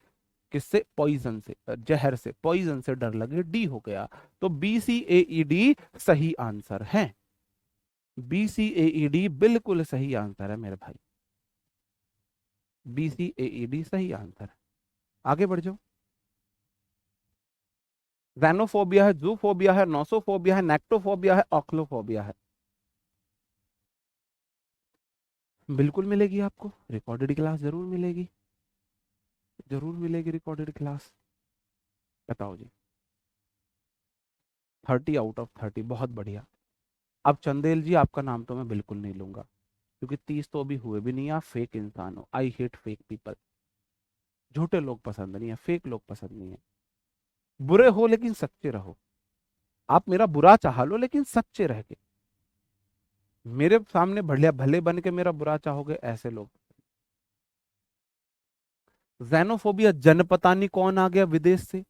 किससे? पॉइजन से, जहर से, पॉइजन से डर लगे, डी हो गया। तो बी सी ए ई डी सही आंसर है। बी सी ए ई डी बिल्कुल सही आंसर है मेरे भाई। बी सी ए ई डी सही आंसर है। आगे बढ़ जाओ। जैनोफोबिया है, जूफोबिया है, नोसोफोबिया है, नेक्टोफोबिया है, ऑक्लोफोबिया है। बिल्कुल मिलेगी आपको, रिकॉर्डेड क्लास जरूर मिलेगी, जरूर मिलेगी रिकॉर्डेड क्लास। बताओ जी। 30 आउट ऑफ 30, बहुत बढ़िया। अब चंदेल जी आपका नाम तो मैं बिल्कुल नहीं लूंगा, क्योंकि 30 तो अभी हुए भी नहीं, आप फेक इंसान हो। I hate fake people. झूठे लोग पसंद नहीं है, फेक लोग पसंद नहीं है। बुरे हो लेकिन सच्चे रहो। आप मेरा बुरा चाह लो लेकिन सच्चे रह के, मेरे सामने भले भले बन के मेरा बुरा चाहोगे, ऐसे लोग। जैनोफोबिया, जन पता नहीं कौन आ गया विदेश से,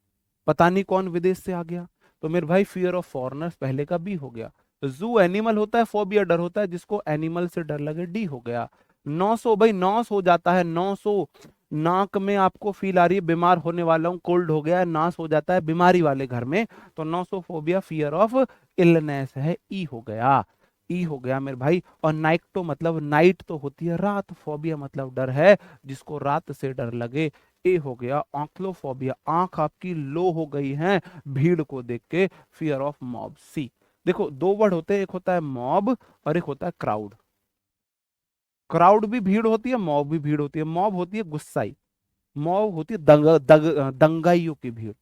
पता नहीं कौन विदेश से आ गया। तो मेरे भाई फियर ऑफ फॉरेनर्स पहले का बी हो गया। तो जू एनिमल होता है, फोबिया डर होता है, जिसको एनिमल से डर लगे, डी हो गया। 900 भाई, नॉस हो जाता है, 900। नाक में आपको फील आ रही है, बीमार होने वाला हूँ, कोल्ड हो गया है, नास हो जाता है बीमारी वाले घर में, तो 900 फोबिया फियर ऑफ इलनेस है, ई हो गया। ई हो गया मेरे भाई। और नाइक्टो मतलब नाइट तो होती है रात, फोबिया मतलब डर है, जिसको रात से डर लगे, ए हो गया। ऑक्लोफोबिया, आंख आपकी लो हो गई है भीड़ को देख के, फियर ऑफ मॉब, सी। देखो दो वर्ड होते हैं, एक होता है मॉब और एक होता है क्राउड। क्राउड भी भीड़ होती है, मॉब भी भीड़ होती है। मॉब होती है गुस्साई, मॉब होती है दंगाइयों की भीड़,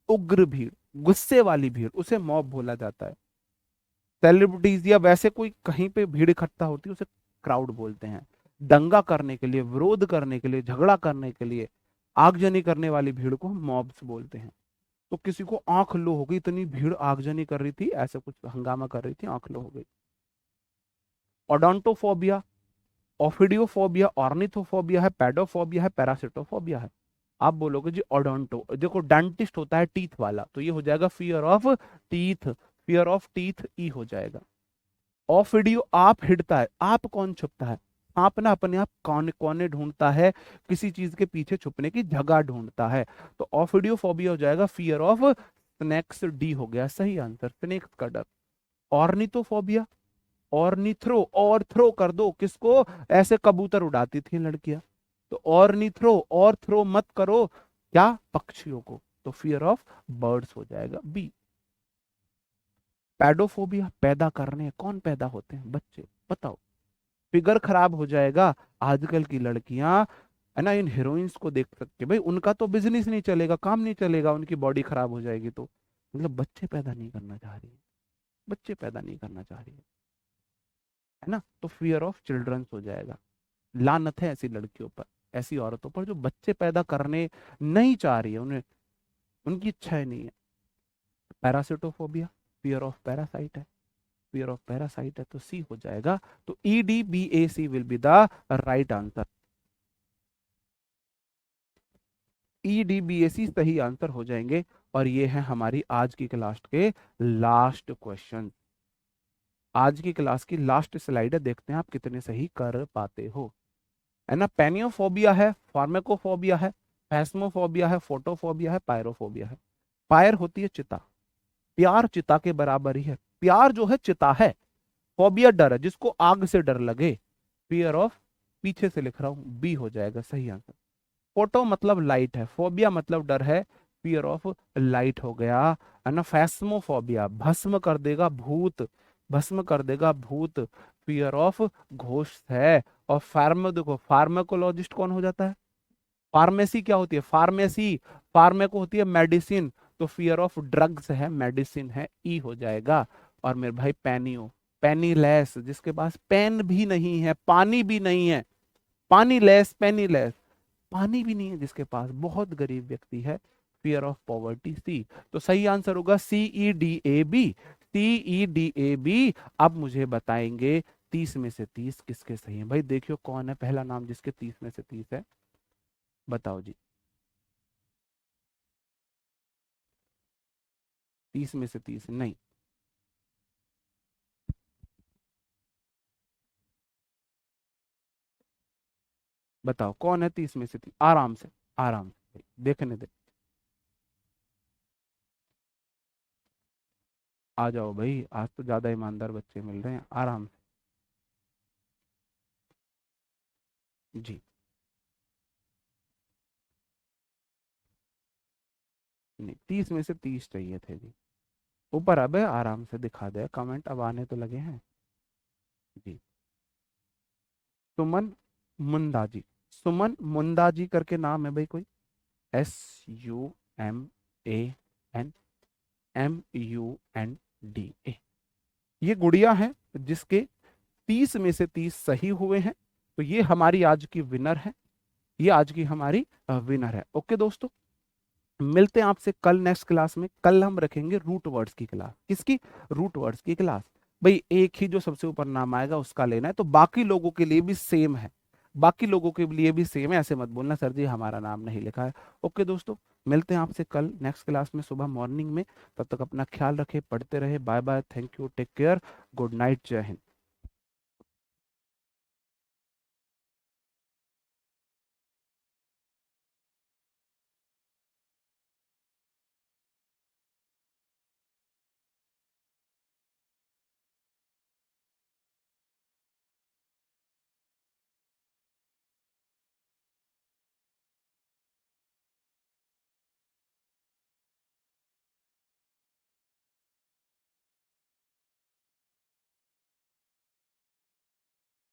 उग्र भीड़, गुस्से वाली भीड़, उसे मॉब बोला जाता है। सेलिब्रिटीज या वैसे कोई कहीं पे भीड़ इकट्ठा होती है, उसे क्राउड बोलते हैं। दंगा करने के लिए, विरोध करने के लिए, झगड़ा करने के लिए, आगजनी करने वाली भीड़ को हम मॉब्स बोलते हैं। तो किसी को आंख लो हो गई, इतनी भीड़ आगजनी कर रही थी, ऐसे कुछ हंगामा कर रही थी, आंख लो हो गई। ओडोंटोफोबिया, ऑफिडियोफोबिया, ऑर्निथोफोबिया है, पेडोफोबिया है, पैरासिटोफोबिया है। आप बोलोगे जी ओडोंटो, देखो डेंटिस्ट होता है टीथ वाला, तो ये हो जाएगा fear of teeth, fear of teeth, E हो जाएगा। ऑफिडियो, आप हिडता है, आप कौन छुपता है? आप ना अपने आप कोने कोने ढूंढता है, किसी चीज के पीछे छुपने की जगह ढूंढता है, तो ऑफिडियोफोबिया हो जाएगा फियर ऑफ स्नेक्स, डी हो गया सही आंसर, स्नेक्स का डर। ऑर्निथोफोबिया, ऑर्निथ्रो, और थ्रो कर दो किसको? ऐसे कबूतर उड़ाती थी लड़कियां, तो ऑर्निथ्रो, और थ्रो मत करो, क्या? पक्षियों को, तो फियर ऑफ बर्ड्स हो जाएगा, बी। पैडोफोबिया, पैदा करने, कौन पैदा होते हैं? बच्चे, बताओ। फिगर खराब हो जाएगा, आजकल की लड़कियां, है ना, इन हीरोइंस को देख सकते भाई, उनका तो बिजनेस नहीं चलेगा, काम नहीं चलेगा, उनकी बॉडी खराब हो जाएगी, तो मतलब बच्चे पैदा नहीं करना चाह रही है, बच्चे पैदा नहीं करना चाह रही है ना, तो फियर ऑफ चिल्ड्रंस हो जाएगा। लानत है ऐसी लड़कियों पर, ऐसी औरतों पर जो बच्चे पैदा करने नहीं चाह रही है, उन्हें, उनकी इच्छा ही नहीं है। पैरासिटोफोबिया, फियर ऑफ पैरासाइट है, फियर ऑफ पैरासाइट है, तो सी हो जाएगा। तो E D B A C will be the right answer. E D B A C सही आंसर हो जाएंगे। और ये है हमारी आज की क्लास के लास्ट क्वेश्चन। आज की क्लास की लास्ट स्लाइड है, देखते हैं आप कितने सही कर पाते हो, है ना। पेनियोफोबिया है, फार्मेकोफोबिया है, फैस्मोफोबिया है, फोटोफोबिया है, पायरोफोबिया है। पायर होती है चिता, प्यार चिता के बराबर ही है। प्यार जो है चिता है, फोबिया डर है, जिसको आग से डर लगे। फियर ऑफ, पीछे से लिख रहा हूं, बी हो जाएगा सही आंसर। फोटो मतलब लाइट है, फोबिया मतलब डर है, फियर ऑफ लाइट हो गया, है ना। फैस्मोफोबिया, भस्म कर देगा भूत, भस्म कर देगा भूत, फियर ऑफ घोस्ट है। और फार्म, देखो फार्माकोलॉजिस्ट कौन हो जाता है, फार्मेसी क्या होती है, फार्मेसी, फार्मेको होती है मेडिसिन, तो फियर ऑफ ड्रग्स है, मेडिसिन है, ई हो जाएगा। और मेरे भाई पैनियो, पेनीलेस, जिसके पास पेन भी नहीं है, पानी भी नहीं है, पानी लेस, पेनीलेस, पानी भी नहीं है जिसके पास, बहुत गरीब व्यक्ति है, फियर ऑफ पॉवर्टी, सी। तो सही आंसर होगा CEDAB, CEDAB। अब मुझे बताएंगे 30 में से 30 किसके सही है। भाई देखियो कौन है पहला नाम जिसके 30 में से 30 है, बताओ जी। 30 में से 30 नहीं, बताओ कौन है 30 में से 30, आराम से, आराम से भाई, देखने दे। आ जाओ भाई, आज तो ज्यादा ईमानदार बच्चे मिल रहे हैं, आराम से जी। नहीं, 30 में से 30 चाहिए थे जी। ऊपर अब है, आराम से दिखा दे, कमेंट अब आने तो लगे हैं जी। सुमन मुंदाजी, सुमन मुंदाजी करके नाम है भाई कोई, SUMANMUNDA। ये गुड़िया है जिसके 30 में से 30 सही हुए हैं, तो ये हमारी आज की विनर है, ये आज की हमारी विनर है। ओके दोस्तों, मिलते हैं आपसे कल नेक्स्ट क्लास में। कल हम रखेंगे रूट वर्ड्स की क्लास, किसकी, रूट वर्ड्स की क्लास। भाई एक ही जो सबसे ऊपर नाम आएगा उसका लेना है, तो बाकी लोगों के लिए भी सेम है, बाकी लोगों के लिए भी सेम है, ऐसे मत बोलना सर जी हमारा नाम नहीं लिखा है। ओके दोस्तों, मिलते हैं आपसे कल नेक्स्ट क्लास में सुबह मॉर्निंग में। तब तक अपना ख्याल रखें, पढ़ते रहे, bye bye, thank you, take care, good night, जय हिंद।